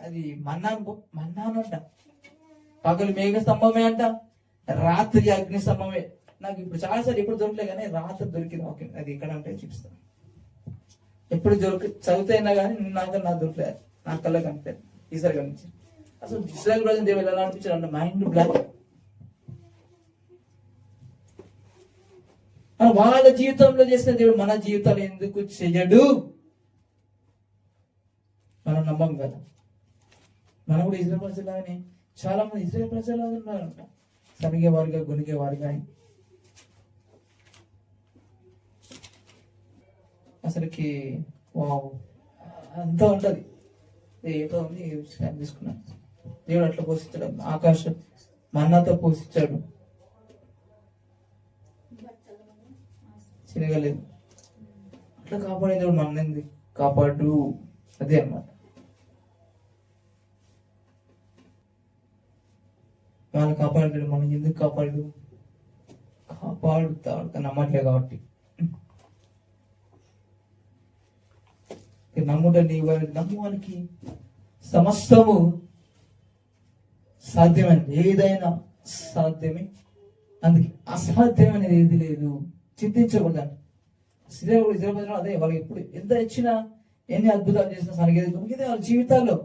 అది మన్నానంట, పగలు మేఘ స్తంభమే అంట, రాత్రి అగ్ని స్తంభమే. నాకు ఇప్పుడు చాలాసార్లు ఎప్పుడు దొరకలే కానీ రాత్రి దొరికింది. అది ఎక్కడ అంటే చూపిస్తాను. ఎప్పుడు చదువుతాయినా కానీ నాకు దొరకలేదు, నా కళ్ళ కనిపించారు. ఈసారి కనిపించారు. అసలు ఇస్రాయల్ ప్రజలు దేవుడు ఎలా అనిపించారు అంటే మైండ్ బ్లాక్. వాళ్ళ జీవితంలో చేసిన దేవుడు మన జీవితాలు ఎందుకు చెయ్యడు? మనం నమ్మం కదా. మనం కూడా ఇజ్రాయల్ ప్రజలాగానే చాలా మంది ఇజ్రాయల్ ప్రజలాగా ఉన్నారంట, సనిగేవారుగా గొనిగేవారుగా. అసలుకి అంతా ఉంటది. ఏదో ఉంది తీసుకున్నాను. దేవుడు అట్లా పోషించాడు. ఆకాశం మన్నాతో పోషించాడు, చినగలేదు. అట్లా కాపాడే దేవుడు మన్నింది కాపాడు. అదే అన్నమాట. వాళ్ళు కాపాడాడు, మనం ఎందుకు కాపాడుతాడు? నమ్మట్లే కాబట్టి. నమ్ముట నమ్మువానికి సమస్తము సాధ్యమైనది, ఏదైనా సాధ్యమే. అందుకే అసాధ్యమైనది ఏది లేదు. చింతించకూడదు. అదే వాళ్ళకి ఎప్పుడు ఎంత ఇచ్చినా, ఎన్ని అద్భుతాలు చేసినా సరిగేది వాళ్ళ జీవితాల్లో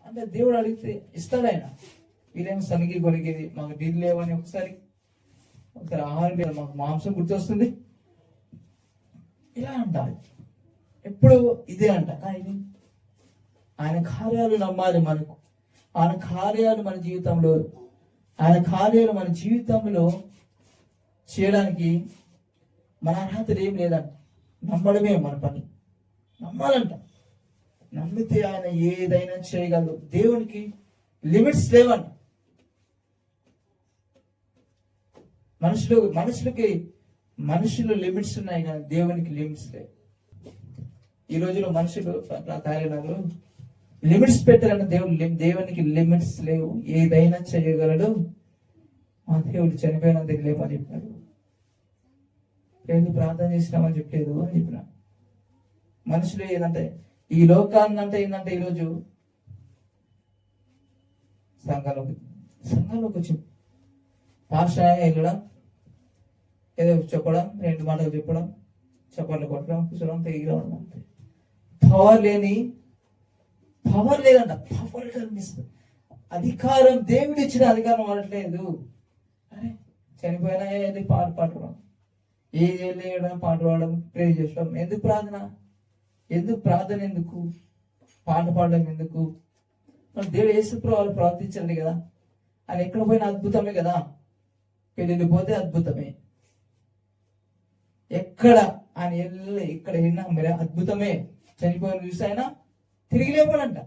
అంటే దేవుడు అడిగితే ఇస్తాడు ఆయన. వీరేమో సనిగి కొనిగేది, మాకు నీళ్ళు లేవని ఒకసారి ఆహారం లేదు, మాకు మాంసం గుర్తొస్తుంది ఇలా అంటారు. ఎప్పుడు ఇదే అంట. కానీ ఆయన కార్యాలు నమ్మాలి మనకు. ఆయన కార్యాలు మన జీవితంలో చేయడానికి మన అర్హతలు ఏం లేదంట. నమ్మడమే మన పని. నమ్మాలంట. నమ్మితే ఆయన ఏదైనా చేయగలడు. దేవునికి లిమిట్స్ లేవంట. మనుషులు లిమిట్స్ ఉన్నాయి కానీ దేవునికి లిమిట్స్ లేవు. ఈ రోజులో మనుషులు కార్యాలయంలో లిమిట్స్ పెట్టాలని దేవునికి లిమిట్స్ లేవు. ఏదైనా చేయగలడు. ఆ దేవుడు చనిపోయినందుకు లేవని చెప్పాడు. ఏది ప్రార్థన చేసినామని చెప్పలేదు అని చెప్పిన. మనుషులు ఏంటంటే ఈ లోకాన్ని అంటే ఏంటంటే ఈరోజు సంఘాల్లోకి వచ్చి పాఠశాల వెళ్ళడం, ఏదో చెప్పడం, 2 మాటలు చెప్పడం, చప్పట్లు కొట్టడం, కూర్చోడం, తిరిగి రావడం అంతే. పవర్ లేదంట. పవర్ కనిపిస్తుంది. అధికారం, దేవుడు ఇచ్చిన అధికారం వాడట్లేదు. అరే చనిపోయినా ఏది పాట పాడడం, ఏది వెళ్ళడం, పాట పాడడం, ప్రే చేయడం. ఎందుకు ప్రార్థన? ఎందుకు పాట పాడడం? ఎందుకు? దేవుడు యేసుప్రభువు వాళ్ళు ప్రవర్తించండి కదా. ఆయన ఎక్కడ పోయినా అద్భుతమే కదా. పెళ్ళిళ్ళు పోతే అద్భుతమే. ఎక్కడ ఆయన ఇక్కడ విన్నా మరి అద్భుతమే. చనిపోయిన చూస్తే ఆయన తిరిగి లేపాడంట.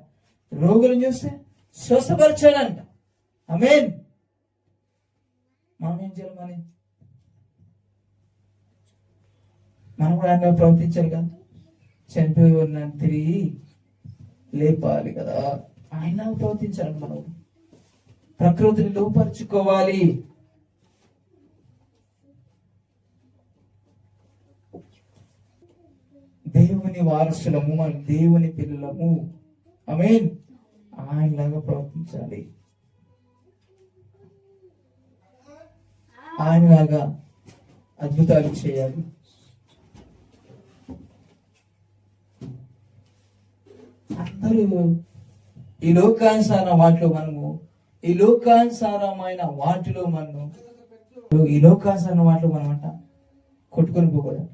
రోగులను చూస్తే స్వస్థపరిచాడంట. ఆమేన్. మనం ఏం చేయాలి? మనం కూడా ఆయన ప్రవర్తించాలి కదా. చనిపోయి ఉన్నాను తిరిగి లేపాలి కదా. ఆయన ప్రవర్తించాలి. మనం ప్రకృతిని లోపరుచుకోవాలి. దేవుని వారసులము, మన దేవుని పిల్లలము. ఆమేన్. ఆయనలాగా ప్రవర్తించాలి. ఆయనలాగా అద్భుతాలు చేయాలి. అందరూ ఈ లోకానుసారమైన వాటిలో మనము అంట కొట్టుకొని పోకూడదు.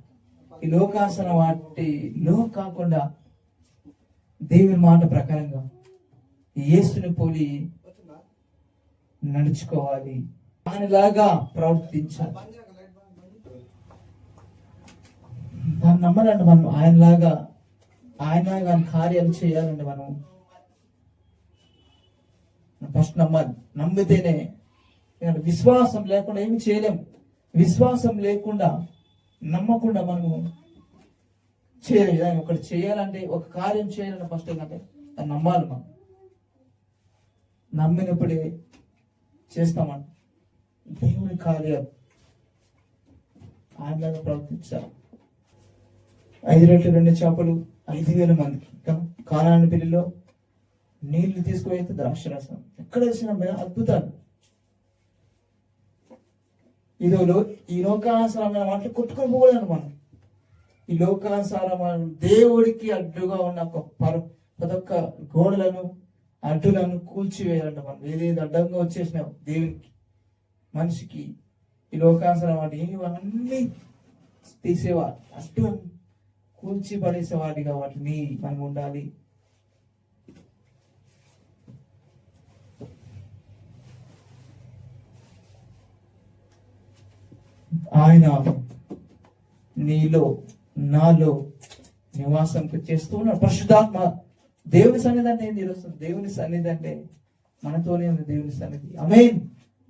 ఈ లోకాసన వాటిలో కాకుండా దేవుని మాట ప్రకారంగా యేసుని పోలి నడుచుకోవాలి. ఆయనలాగా ప్రవర్తించాలి. దాన్ని నమ్మాలంటే మనం ఆయనలాగా కార్యాలు చేయాలంటే మనం ఫస్ట్ నమ్మాలి. నమ్మితేనే. విశ్వాసం లేకుండా ఏమి చేయలేము. విశ్వాసం లేకుండా, నమ్మకుండా మనము చేయలేదు. ఒకటి చేయాలంటే, ఒక కార్యం చేయాలంటే ఫస్ట్ ఏంటంటే అది నమ్మాలి. మనం నమ్మినప్పుడే చేస్తామంట. దేవుని కార్యాలు ఆయనలాగా ప్రవర్తించాలి. 5 రొట్టెలు 2 చేపలు 5,000 మందికి. కానాను పెళ్లిలో నీళ్లు తీసుకువైతే ద్రాక్షరసం. ఎక్కడ వచ్చిన అద్భుతాలు. ఈ లోకానుసారమైన వాటిని కొట్టుకొని పోకూడదు. మనం ఈ లోకానుసారమైన దేవుడికి అడ్డుగా ఉన్న ప్రతి ఒక్క గోడలను, అడ్డులను కూల్చివేయాలంట. మనం ఏదేది అడ్డంగా వచ్చేసినావు దేవునికి, మనిషికి, ఈ లోకానుసారం వాటి అన్ని తీసేవాడు, అడ్డు కూల్చి పడేసేవాడిగా వాటిని మనం ఉండాలి. ఆయన నీలో, నాలో నివాసం చేస్తూ ఉన్నాడు. పరిశుద్ధాత్మ. దేవుని సన్నిధి అంటే ఏం తెలుస్తుంది? దేవుని సన్నిధి అంటే మనతోనే ఉంది. దేవుని సన్నిధి. ఆమేన్.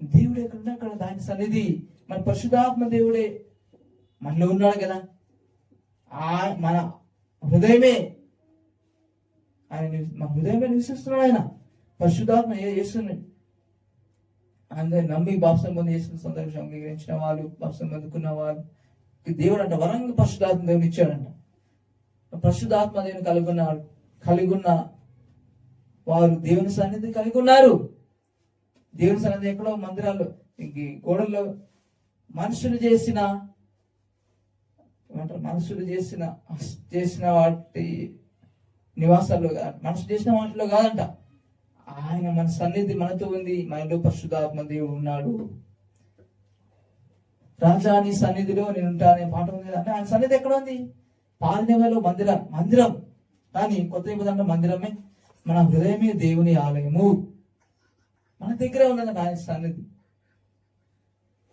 దేవుడు ఎక్కడున్నా అక్కడ దాని సన్నిధి. మన పరిశుద్ధాత్మ దేవుడే మనలో ఉన్నాడు కదా. మన హృదయమే మన హృదయమే నివసిస్తున్నాడు ఆయన. పరిశుద్ధాత్మ చేస్తున్నాడు. అందరు నమ్మి బాప్సం పొంది చేసిన సందర్భం అంగీకరించిన వాళ్ళు, బాప్సం పొందుకున్న వాళ్ళు దేవుడు అంట వరంగా పరిశుద్ధాత్మ దేవుని ఇచ్చాడంట. పరిశుద్ధాత్మ దేవుని కలిగి ఉన్న వారు దేవుని సన్నిధి కలిగి ఉన్నారు. దేవుని సన్నిధి ఎక్కడో మందిరాల్లో, గోడల్లో మనుషులు చేసిన వాటి నివాసాల్లో కాదు, మనుషులు చేసిన వాటిలో కాదంట. ఆయన మన సన్నిధి మనతో ఉంది. మనలో పరిశుద్ధాత్మ దేవుడు ఉన్నాడు. రాజా నీ సన్నిధిలో నేను ఉంటానే పాట ఉంది అంటే ఆయన సన్నిధి ఎక్కడ ఉంది? పాలనేవాలో మందిరం. కానీ కొత్త నిబంధన మందిరమే, మన హృదయమే దేవుని ఆలయము. మన దగ్గర ఉన్నదంటే ఆయన సన్నిధి.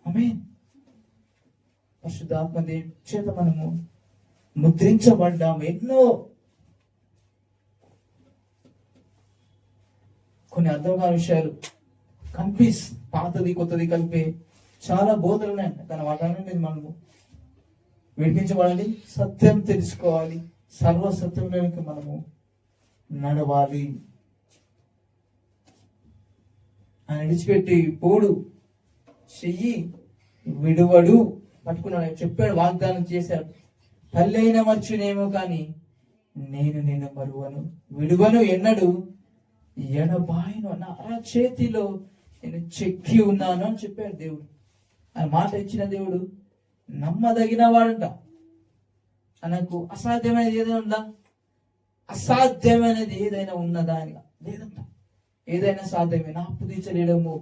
ఆమేన్. పరిశుద్ధాత్మ దేవుని చేత మనము ముద్రించబడ్డాము. ఎన్నో కొన్ని అర్థంగా విషయాలు కన్ఫ్యూజ్, పాతది కొత్తది కలిపి చాలా బోధలు ఉన్నాయంట. కానీ వాటన్నింటినీ మనము విడిపించబడాలి, సత్యం తెలుసుకోవాలి, సర్వసత్యంలోనికి మనము నడవాలి. ఆయన విడిచిపెట్టి పోడు, చెయ్యి విడువడు, పట్టుకున్నాడు, చెప్పాడు, వాగ్దానం చేశాడు. తల్లైన మర్చునేమో కానీ నేను నిన్ను మరువను, విడువను, ఎన్నడు ఎడబాయను, నా చేతిలో నేను చెక్కి ఉన్నాను అని చెప్పాడు దేవుడు. ఆయన మాట ఇచ్చిన దేవుడు నమ్మదగిన వాడంట. ఆయనకు అసాధ్యమైనది ఏదైనా ఉందా? అసాధ్యమైనది ఏదైనా ఉన్నదా అని లేదంట. ఏదైనా సాధ్యమే. నా అప్పు తీర్చలేడేమో,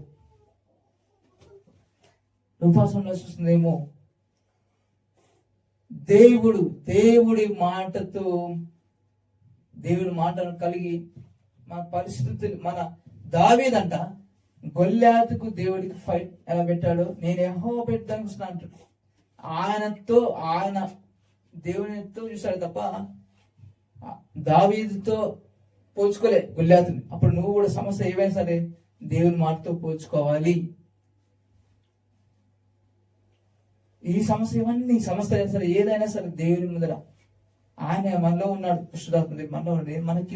ఉపవాసంలో చూస్తుందేమో. దేవుడి మాటతో, దేవుడి మాటను కలిగి మన పరిస్థితులు, మన దావీదంట గొల్యాతుకు దేవుడికి ఫైట్ ఎలా పెట్టాడో, నేను యెహోవా పెడతాను అంటాడు. ఆయన దేవునితో చూశాడు తప్ప దావీదుతో పోల్చుకోలే గొల్యాతుని. అప్పుడు నువ్వు కూడా సమస్య ఏవైనా సరే దేవుని మాటతో పోల్చుకోవాలి. ఈ సమస్య, ఇవన్నీ సమస్య అయినా సరే, ఏదైనా సరే దేవుని ముందర ఆయన మనలో ఉన్నాడు. పరిశుద్ధాత్మ దేవుడు మనలో ఉన్నాడు. మనకి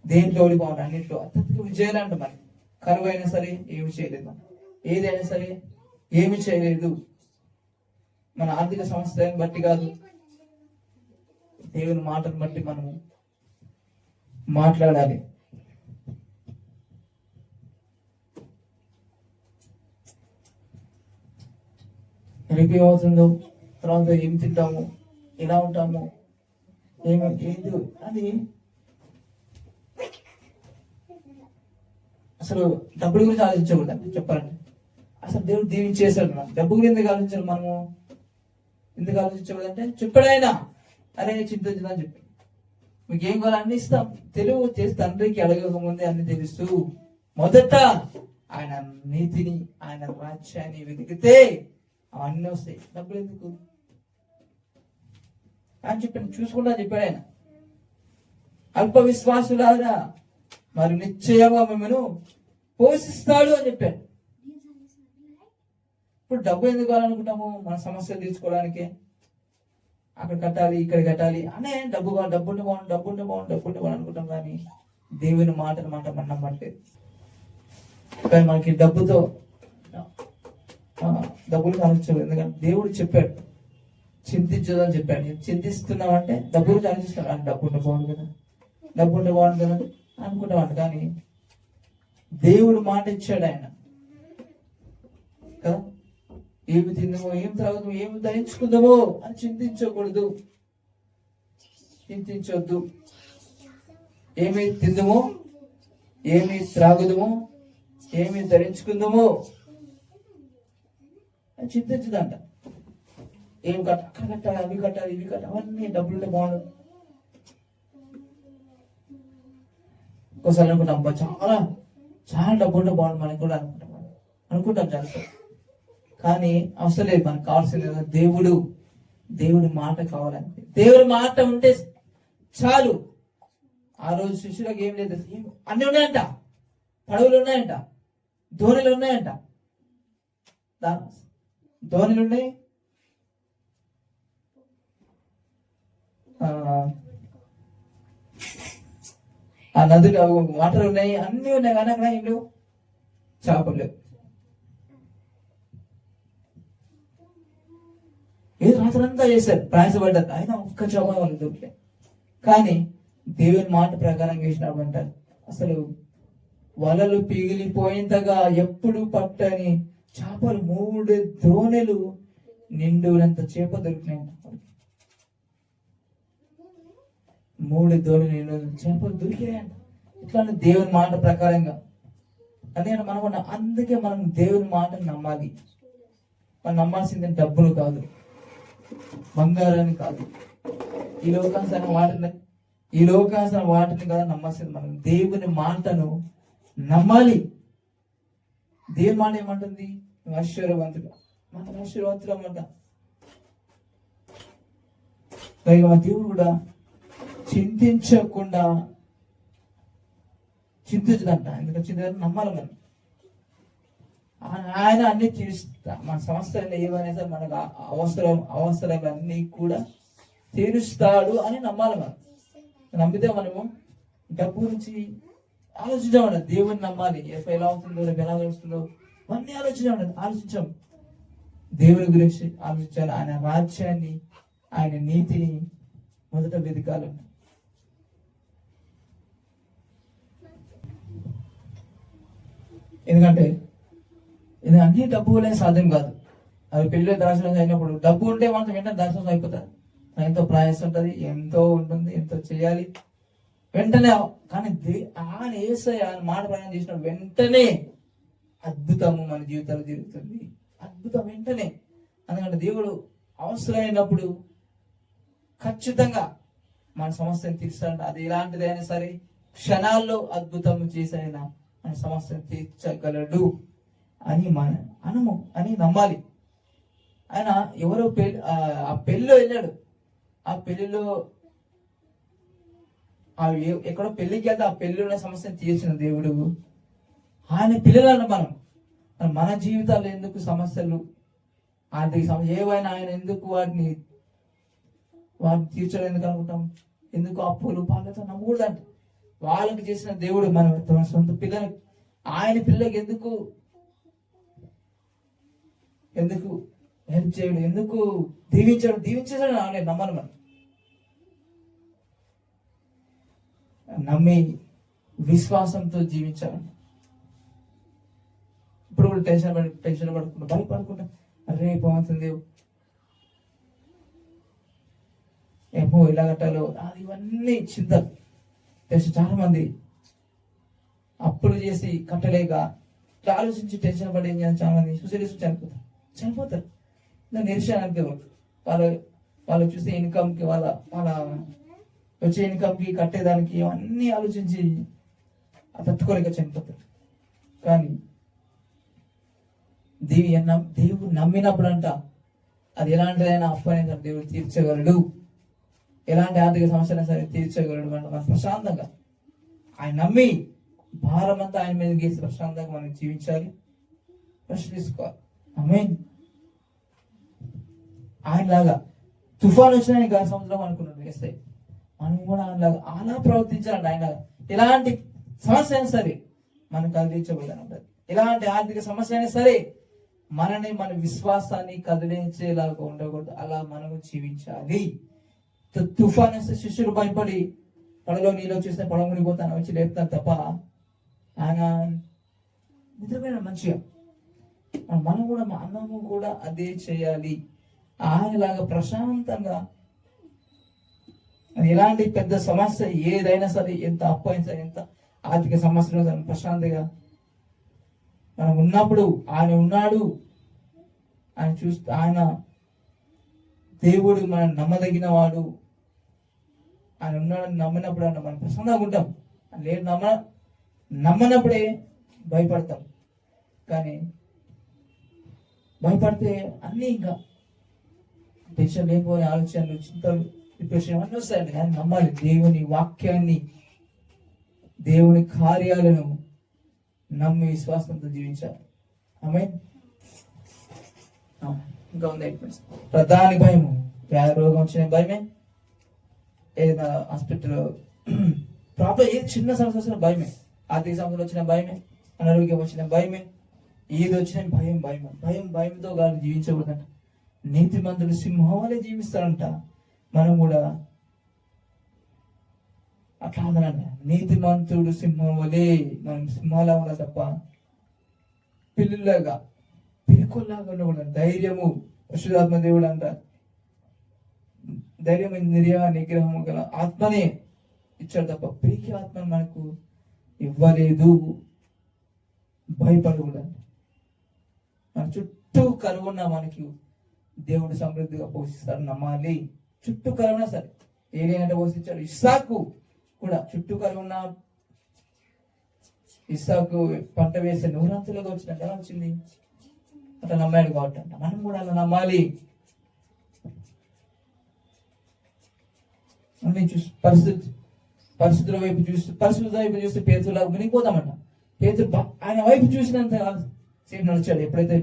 దేంట్లో ఓడిపోవాలి, అన్నింటిలో అత్యధిక విజయాలు అంట. మరి కరువు అయినా సరే ఏమి చేయలేదు, మనం ఏదైనా సరే ఏమి చేయలేదు. మన ఆర్థిక సమస్యలను బట్టి కాదు, దేవుని మాటను బట్టి మనము మాట్లాడాలి. రేపు ఏమవుతుందో, తర్వాత ఏం తింటాము, ఎలా ఉంటాము, ఏది అది అసలు డబ్బుల గురించి ఆలోచించకూడదండి. చెప్పాలంటే అసలు దేవుడు దీవించేశాడు. మనం డబ్బు గురించి ఎందుకు ఆలోచించాలి? మనము ఎందుకు ఆలోచించకూడదంటే చెప్పాడు ఆయన, అరే చింతించదని చెప్పి మీకు ఏం కావాలి అన్ని ఇస్తాం. తెలుగు చేసి తండ్రికి అడగక ముందే అన్ని తెలుస్తూ మొదట ఆయన నీతిని, ఆయన రాజ్యాన్ని వెతికితే అవన్నీ వస్తాయి. డబ్బులు ఎందుకు అని చెప్పాను, చూసుకుంటా చెప్పాడు ఆయన. అల్ప విశ్వాసులారా మరి నిశ్చయంగా మిమ్మల్ని పోషిస్తాడు అని చెప్పాడు. ఇప్పుడు డబ్బు ఎందుకు కావాలనుకుంటాము? మన సమస్యలు తీర్చుకోవడానికి. అక్కడ కట్టాలి, ఇక్కడ కట్టాలి అనే డబ్బు కావాలి, డబ్బుంటే బాగుండు అనుకుంటాం. కానీ దేవుని మాటను మనం నమ్మట్లేదు. కానీ మనకి డబ్బులు ఆలోచించలేదు. ఎందుకంటే దేవుడు చెప్పాడు చింతించదని చెప్పాడు. చింతిస్తున్నామంటే డబ్బు గురించి ఆలోచిస్తున్నాడు. డబ్బుంటే బాగుండు కదా అనుకుంటామంట. కానీ దేవుడు మాట ఇచ్చాడు ఆయన కదా, ఏమి తిందామో, ఏం త్రాగుదామో, ఏమి ధరించుకుందామో అని చింతించొద్దు. ఏమి తిందామో, ఏమి త్రాగుదామో, ఏమి ధరించుకుందామో అని చింతించదంట. ఏం అక్కడ కట్టాలి, అవి కట్టాలి, ఇవి కట్టాలి, అవన్నీ డబ్బులుంటే బాగుండు. ఒకసారి అనుకుంటాం, చాలా డబ్బు ఉంటే బాగుండు మనకి కూడా అనుకుంటాం చాలా. కానీ అవసరం లేదు. మనకు కావాల్సింది దేవుడి మాట కావాలంటే. దేవుడి మాట ఉంటే చాలు. ఆ రోజు శిష్యులకు ఏం లేదు, అన్ని ఉన్నాయంట. పడవలు ఉన్నాయంట, ధోనిలు ఉన్నాయంట, ధోనిలు ఉన్నాయి, ఆ నదులు వాటర్ ఉన్నాయి, అన్ని ఉన్నాయి. కానీ అక్కడ ఏం లేవు, చేపలు లేవు. ఏదో రాత్రంతా చేశారు, ప్రయాసపడ్డారు, అయినా ఒక్క చేప వాళ్ళు దొరికాయి. కానీ దేవుని మాట ప్రకారం చేసినప్పుడు అంటారు, అసలు వలలు పిగిలిపోయేంతగా ఎప్పుడు పట్టని చేపలు 3 దోణెలు నిండునంత చేప దొరికినాయంట. 3 దోణెలు నిండు చేపలు దొరికినాయంట. ఇట్లానే దేవుని మాట ప్రకారంగా అదే మనం. అందుకే మనం దేవుని మాటను నమ్మాలి. మనం నమ్మాల్సింది డబ్బులు కాదు, బంగారాన్ని కాదు, ఈ లోకాసన వాటిని కాదు నమ్మాల్సింది. మనం దేవుని మాటను నమ్మాలి. దేవుని మాట ఏమంటుంది? ఐశ్వర్యవంతుడు, మనం ఐశ్వర్యవంతులు అన్నమాట. పైగా దేవుడు కూడా చింతించకుండా చింతించదంట. ఎందుకంటే చింత నమ్మాలి మనం. ఆయన అన్ని తీరుస్తా, మన సమస్యలు ఏమైనా సరే మనకు అవసరాలన్నీ కూడా తీరుస్తాడు అని నమ్మాలి మనం. నమ్మితే మనము డబ్బు గురించి ఆలోచించామండి. దేవుని నమ్మాలి. ఎలా అవుతుందో, రేపు ఎలా వస్తుందో అన్నీ ఆలోచించాం. దేవుని గురించి ఆలోచించాలి. ఆయన రాజ్యాన్ని, ఆయన నీతిని మొదట వెతకాలి. ఎందుకంటే ఇది అన్ని డబ్బు వల్లే సాధ్యం కాదు. అది పెళ్లి దర్శనం అయినప్పుడు డబ్బు ఉంటే మనం వెంటనే దర్శనం అయిపోతుంది. ఎంతో ప్రయాసం ఉంటుంది, ఎంతో ఉంటుంది, ఎంతో చేయాలి వెంటనే. కానీ ఆయన యేసయ్య ఆయన మాట ప్రయాణం చేసిన వెంటనే అద్భుతము మన జీవితాలు జరుగుతుంది. అద్భుతం వెంటనే. ఎందుకంటే దేవుడు అవసరమైనప్పుడు ఖచ్చితంగా మన సమస్యను తీర్చాలంటే అది ఎలాంటిదైనా సరే క్షణాల్లో అద్భుతం చేసైనా మన సమస్యను తీర్చగలడు అని అని నమ్మాలి. ఆయన ఎవరో ఆ పెళ్ళిలో వెళ్ళాడు. ఆ పెళ్లిలో ఎక్కడో పెళ్లికి వెళ్తే ఆ పెళ్లిలో సమస్యను తీర్చిన దేవుడు. ఆయన పిల్లలను మన జీవితాల్లో ఎందుకు సమస్యలు, ఆర్థిక సమస్య ఏవైనా ఆయన ఎందుకు వాటిని తీర్చడం ఎందుకు అనుకుంటాం? ఎందుకు అప్పులు బాధ్యత నమ్మకూడదంటే వాళ్ళకి చేసిన దేవుడు మన సొంత పిల్లలకి, ఆయన పిల్లలకి ఎందుకు హెల్ప్ చేయడు, ఎందుకు దీవించేసాడు ఆయన నమ్మాలి మనం. నమ్మి విశ్వాసంతో జీవించాలి. ఇప్పుడు కూడా టెన్షన్ పడుకుంటా భయపడుకుంటా, అరే పోతుంది ఏమో ఇలా కట్టాలో అది ఇవన్నీ చింతలు. చాలా మంది అప్పులు చేసి కట్టలేక ఆలోచించి టెన్షన్ పడి చాలా మంది సూసైడ్ చనిపోతారు. నిరీక్షణ వాళ్ళు చూస్తే ఇన్కమ్కి వాళ్ళ వచ్చే ఇన్కమ్కి కట్టేదానికి అన్నీ ఆలోచించి తట్టుకోలేక చనిపోతారు. కానీ దేవుడు నమ్మినప్పుడు అంట అది ఎలాంటిదైనా అప్పనైనా దేవుడు తీర్చగలడు. ఎలాంటి ఆర్థిక సమస్యలైనా సరే తీర్చగలడు. మనం ప్రశాంతంగా ఆయన నమ్మి భారం అంతా ఆయన మీద గీసి ప్రశాంతంగా మనం జీవించాలి, రెస్ట్ తీసుకోవాలి. ఆమేన్. ఆయనలాగా తుఫాన్ వచ్చినా ఇంకా సముద్రం అనుకున్నాడు వేస్తాయి. మనం కూడా ఆయనలాగా అలా ప్రవర్తించాలండి. ఆయన ఎలాంటి సమస్య అయినా సరే మనకు కదిలించబోదని. ఎలాంటి ఆర్థిక సమస్య అయినా సరే మన విశ్వాసాన్ని కదిలించేలాగా ఉండకూడదు. అలా మనము జీవించాలి. తుఫాన్ వస్తే శిష్యులు భయపడి పడలో నీళ్ళు వచ్చేస్తే పడవ మునిగిపోతాను వచ్చి లేపుతాను తప్ప ఆయన నిజమైన మంచిగా మనము కూడా అదే చేయాలి. ఆయనలాగా ప్రశాంతంగా ఎలాంటి పెద్ద సమస్య ఏదైనా సరే, ఎంత అప్పు అయినా సరే, ఎంత ఆర్థిక సమస్యలు సరే ప్రశాంతంగా మనం ఉన్నప్పుడు ఆయన ఉన్నాడు. ఆయన దేవుడు మనం నమ్మదగిన వాడు. ఆయన ఉన్నాడని నమ్మినప్పుడు అన్న మనం ప్రశాంతంగా ఉంటాం. లేదు నమ్మనప్పుడే భయపడతాం. కానీ భయపడితే అన్నీ ఇంకా టెన్షన్ లేకపోయిన ఆలోచనలు, చింతలు, డిప్రెషన్ అన్నీ వస్తాయండి. కానీ నమ్మాలి. దేవుని వాక్యాన్ని, దేవుని కార్యాలను నమ్మి విశ్వాసంతో జీవించాలి. ఆమేన్. ఇంకా ఉంది ప్రధాని భయము. వ్యాధి రోగం వచ్చిన భయమే, ఏదైనా హాస్పిటల్ ప్రాబ్లం, ఏది చిన్న సమస్య వచ్చిన భయమే, ఆర్థిక సమస్యలు వచ్చిన భయమే, అనారోగ్యం వచ్చిన భయమే, ఏది వచ్చిన భయంతో కాదు జీవించకూడదంట. నీతిమంతుడు సింహం వలె జీవిస్తాడంట. మనం కూడా అట్లా ఉండాలంట. నీతిమంతుడు సింహం వలె, మనం సింహాలా ఉండాలి తప్ప పిల్లులాగా పిలుకొల్లాగా ఉండకూడదు. ధైర్యము పరిశుద్ధాత్మ దేవుడు అంట. ధైర్యం నిగ్రహము గల ఆత్మనే ఇచ్చాడు తప్ప పిరికి ఆత్మను మనకు ఇవ్వలేదు. భయపడకూడదు. మన చుట్టూ కరువున్నా మనకి దేవుడు సమృద్ధిగా పోషిస్తాడు. నమ్మాలి. చుట్టూ కరువున్నా సరే ఏదైనా పోషించాడు. ఇస్సాకు కూడా చుట్టూ కరువున్నా ఇస్సాకు పంట వేసే నూరంతులుగా వచ్చినట్టు ఎలా వచ్చింది? అట్లా నమ్మాడు కాబట్టి అంట. మనం కూడా అలా నమ్మాలి. అన్ని చూసి పరిస్థితుల వైపు చూస్తే పేతులా మునిగిపోతామంట. పేతులు ఆయన వైపు చూసినంత సేపు నడిచాడు. ఎప్పుడైతే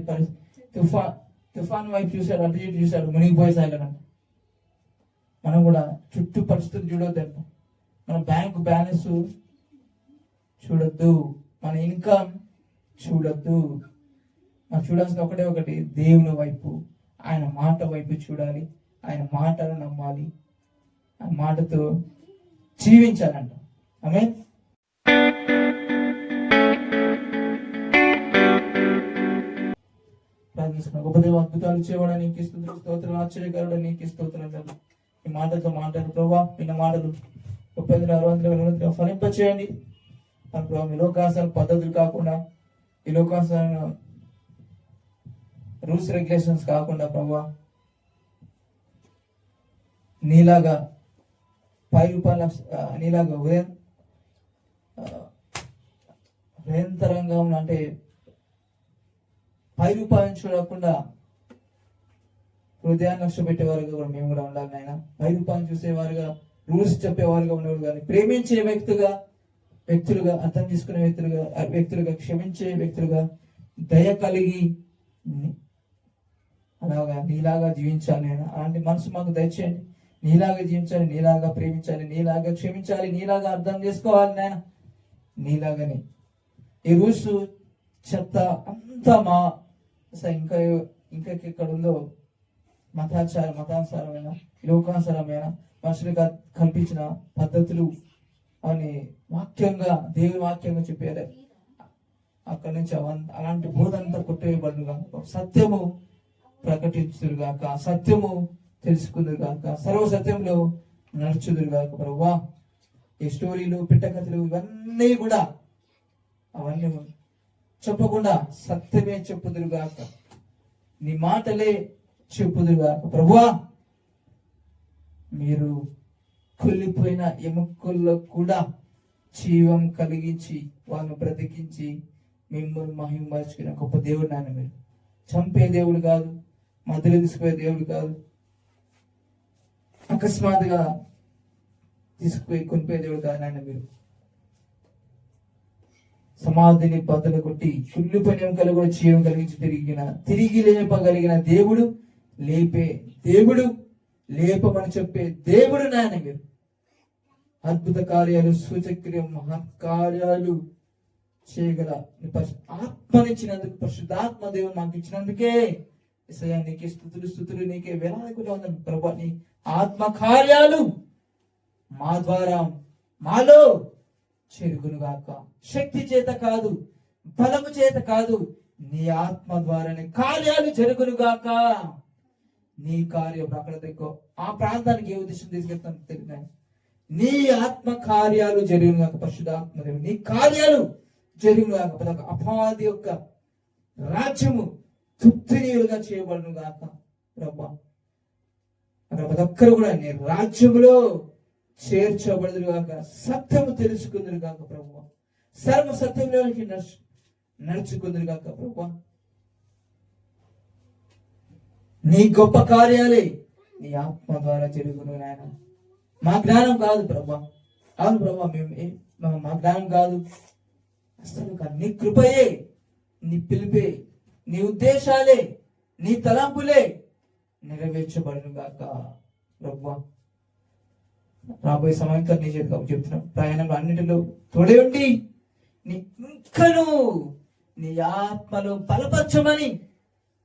తుఫాన్ వైపు చూశాడు, అటు ఇటు చూశాడు, మునిగిపోయేసాగలంట. మనం కూడా చుట్టూ పరిస్థితులు చూడొద్దంట. మన బ్యాంకు బ్యాలెన్స్ చూడొద్దు, మన ఇన్కమ్ చూడొద్దు. మనం చూడాల్సిన ఒకటి దేవుని వైపు, ఆయన మాట వైపు చూడాలి. ఆయన మాటను నమ్మాలి, ఆ మాటతో జీవించాలంట. ఆమేన్. ప్రార్థిస్తున్నాం. గొప్ప దేవ, అద్భుతాలు చేయవాడా నీకు స్తోత్రం, ఆశ్చర్యకరుడా నీకు స్తోత్రం. ఈ మాటతో మాట్లాడు ప్రభా, విన్న మాటలు గొప్ప 600 ఫలింప చేయండి. ప్రభావ ఈ లోకాసన పద్ధతులు కాకుండా, ఈ లోకాసన రూల్స్ రెగ్యులేషన్స్ కాకుండా ప్రభా, నీలాగా నీలాగా నిరంతరంగా అంటే పై రూపాయలు చూడకుండా హృదయాన్ని నష్టపెట్టేవారుగా కూడా మేము కూడా ఉండాలి నాయన. పై రూపాయలు చూసేవారుగా, రూల్స్ చెప్పేవారుగా ఉండేవారు కానీ ప్రేమించే వ్యక్తులుగా అర్థం చేసుకునే వ్యక్తులుగా క్షమించే వ్యక్తులుగా, దయ కలిగి అలాగా నీలాగా జీవించాలి నాయన. అలాంటి మనసు మాకు దయచేయండి. నీలాగా జీవించాలి, నీలాగా ప్రేమించాలి, నీలాగా క్షమించాలి, నీలాగా అర్థం చేసుకోవాలి నాయన. నీలాగని ఈ రూల్స్ చెత్త అంతా ఇంకా ఎక్కడ ఉందో మతానుసారమైన, లోకానుసారమైన మనుషులుగా కల్పించిన పద్ధతులు అని వాక్యంగా, దేవుని వాక్యంగా చెప్పారు. అక్కడి నుంచి అలాంటి బోధంతా కొట్టేయబడుగా, సత్యము ప్రకటించుదురుగాక, సత్యము తెలుసుకుందురుగాక, సర్వసత్యంలో నడుచుదురుగాక. ప్రభువా, ఈ స్టోరీలు, పిట్టకథలు ఇవన్నీ కూడా అవన్నీ చెప్పకుండా సత్యమే చెప్పుదురుగాక, నీ మాటలే చెప్పుదురుగాక. ప్రభువా, మీరు కుళ్ళిపోయిన ఎముకల్లో కూడా జీవం కలిగించి వాళ్ళను బ్రతికించి మిమ్మల్ని మహిమపరుచుకునే గొప్ప దేవుడు నాయన. మీరు చంపే దేవుడు కాదు, మధ్యలో తీసుకుపోయే దేవుడు కాదు, అకస్మాత్తుగా తీసుకుపోయి కొనిపోయే దేవుడు కాదు నాయన. మీరు సమాధిని బద్దలు కొట్టి కుళ్ళిపోయిన ఎముకలు కూడా జీవం కలిగించి తిరిగి లేపగలిగిన దేవుడు, లేపమని చెప్పే దేవుడు నాయన. మీరు అద్భుత కార్యాలు, సూచక్రియ మహత్కార్యాలు చేయగల ఆత్మనిచ్చినందుకు, పరిశుద్ధాత్మ దేవుడు మాకు ఇచ్చినందుకే నీకే స్తుతులు నీకే వేలాదిగా ఉందండి ప్రభా. నీ ఆత్మ కార్యాలు మా ద్వారా మాలో చెరుగునుగాక. శక్తి చేత కాదు, బలము చేత కాదు, నీ ఆత్మ ద్వారానే కార్యాలు జరుగునుగాక. నీ కార్యం అక్కడ దగ్గర ఆ ప్రాంతానికి ఏ ఉద్దేశం తీసుకెళ్తాను తెలియదు. నీ ఆత్మ కార్యాలు జరుగునుగాక. పరిశుద్ధాత్మ దేవుడు నీ కార్యాలు జరుగునుగాక. అపవాది యొక్క రాజ్యము తృప్తినీయులుగా చేయబడును గాక ప్రభా. అక్కడ ప్రతి ఒక్కరు కూడా నీ రాజ్యములో చేర్చబడుదురు గాక, సత్యము తెలుసుకుందరు గాక ప్రభు, సర్వ సత్యంలోనికి నడుచుకుందరు గాక ప్రభు. నీ గొప్ప కార్యాలే నీ ఆత్మ ద్వారా జరుగును నాయన. మా జ్ఞానం కాదు ప్రభా. అవును ప్రభా, మా జ్ఞానం కాదు అసలు కాదు. నీ కృపయే, నీ పిలిపే, నీ ఉద్దేశాలే, నీ తలంపులే నెరవేర్చబడును గాక ప్రభా. రాబోయే సమయంతో నీ చేతికి చెప్తున్నాం. ప్రయాణంలో అన్నిటిలో తోడే ఉండి నీ ఇంకను నీ ఆత్మలో బలపరచమని,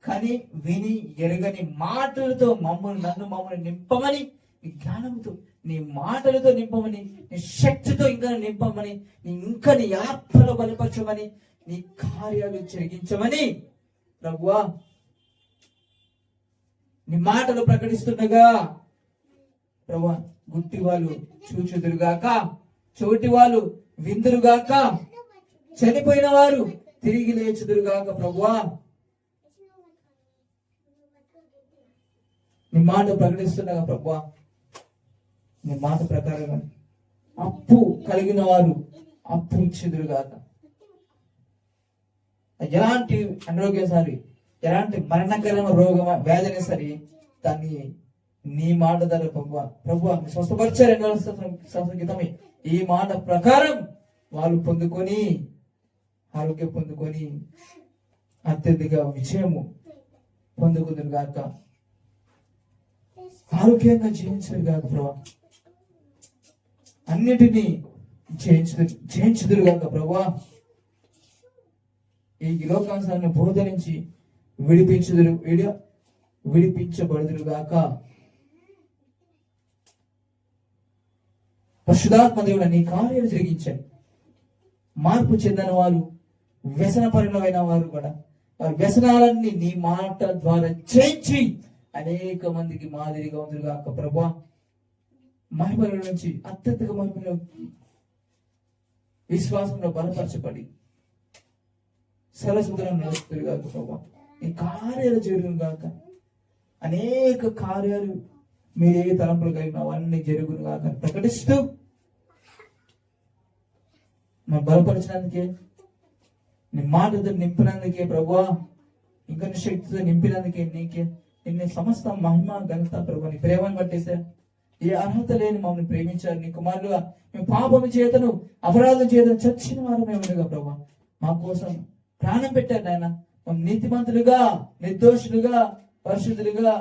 కానీ విని ఎరగని మాటలతో మమ్మల్ని నింపమని, నీ జ్ఞానంతో నీ మాటలతో నింపమని, నీ శక్తితో ఇంకా నింపమని, ఇంకా నీ ఆత్మలో బలపరచమని, నీ కార్యాలు జరిగించమని ప్రభువా నీ మాటలు ప్రకటిస్తుండగా ప్రభువా గుట్టి వాళ్ళు చూచుదురుగాక, చోటి వాళ్ళు విందురుగాక, చనిపోయిన వారు తిరిగి లేచుదురుగాక ప్రభువా. నీ మాట ప్రకటిస్తుండగా ప్రభువా, నీ మాట ప్రకారంగా అప్పు కలిగిన వారు అప్పు ఇచ్చుదురుగాక. ఎలాంటి అనారోగ్యం సరే, ఎలాంటి మరణకరమైన రోగం వ్యాధిని సరే దాన్ని నీ మాట ద్వారా ప్రభు స్వస్థపరిచారు. 2వ సంవత్సరం క్రితమే ఈ మాట ప్రకారం వాళ్ళు పొందుకొని ఆరోగ్యం పొందుకొని అత్యధిక విజయము పొందుకుందురు గాక, ఆరోగ్యంగా జీవించరు గాక ప్రభా, అన్నిటినీ జయించుదురు గాక ప్రభా. ఈ లోకాంశాన్ని బోధరించి విడిపించబడుదురు గాక. పరిశుద్ధాత్మ దేవుడు నీ కార్యాలు జరిగించాడు. మార్పు చెందిన వారు, వ్యసన పరిణమైన వారు కూడా వారి వ్యసనాలన్నీ నీ మాట ద్వారా చేయించి అనేక మందికి మాదిరిగా ఉందిరు గాక ప్రభా. మహిమల నుంచి అత్యధిక మహిమలో విశ్వాసంలో బలపరచబడి సరస్వతులను నడుస్తున్నారు గాక ప్రభా. ఈ కార్యాలు జరుగును గాక. అనేక కార్యాలు మీరు ఏ తలంపులు కలిగిన అవన్నీ జరుగును గాక ప్రకటిస్తూ మనం బలపరిచినందుకే, నీ మాటతో నింపినందుకే ప్రభా, ఇంకా నీ శక్తితో నింపినందుకే నీకే నిన్ను సమస్త మహిమ ఘనత ప్రభా. నీ ప్రేమను బట్టేశారు. ఏ అర్హత లేని మమ్మల్ని ప్రేమించారు. నీ కుమారులుగా మేము పాపము చేతను అపరాధం చేతను చచ్చిన వారు మేముగా ప్రభా మా కోసం ప్రాణం పెట్టారు నాయన. మేము నీతిమంతులుగా, నిర్దోషులుగా, పరిశుద్ధులుగా,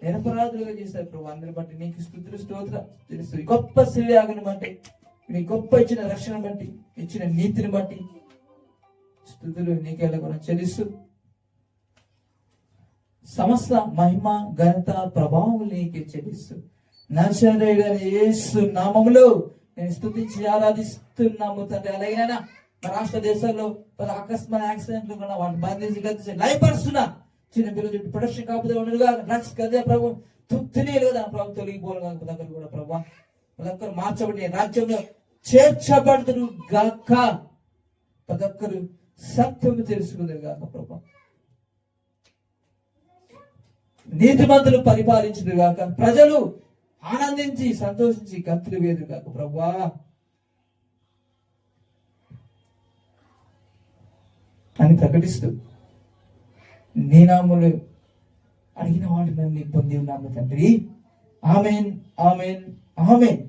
నిరపరాధులుగా చేశారు ప్రభు. అందరి బట్టి నీకు స్తుతులు స్తోత్రం తెలుసు. గొప్ప శిల్యాగని బట్టి, నీ గొప్ప ఇచ్చిన రక్షణ బట్టి, ఇచ్చిన నీతిని బట్టి స్తుతులు నీకెలా కూడా చెల్లిస్తూ సమస్త మహిమ ఘనత ప్రభావం నీకే చెల్లిస్తూ నరసింహయ్య గారి యేసు నామములో నేను స్తుతించి ఆరాధిస్తున్నాము తండ్రి. అలాగైనా మా రాష్ట్ర దేశాల్లో అకస్మాత్ యాక్సిడెంట్లు కూడా వాటిని బంధించి లయపరుస్తున్నా. చిన్న పిల్లలు చుట్టూ ప్రొడక్షన్ కాకపోతే ఉండదుగా డ్రగ్స్ కదే ప్రభు తృప్తినీలు కదా ప్రభు తొలగిపోవాలి కాదు దగ్గర కూడా ప్రభు ప్రతి ఒక్కరు మార్చబడి రాజ్యంలో చేర్చబడుతురు గాక. ప్రతి ఒక్కరు సత్యము తెలుసుకుందరు గాక ప్రభు. నీతిమంతులు పరిపాలించుదురు గాక. ప్రజలు ఆనందించి సంతోషించి గంతులు వేదురు గాక ప్రభువా. అని ప్రకటిస్తూ నీ నామములు అడిగిన వాటిని పొంది ఉన్నాము తండ్రి. Amen, amen, amen.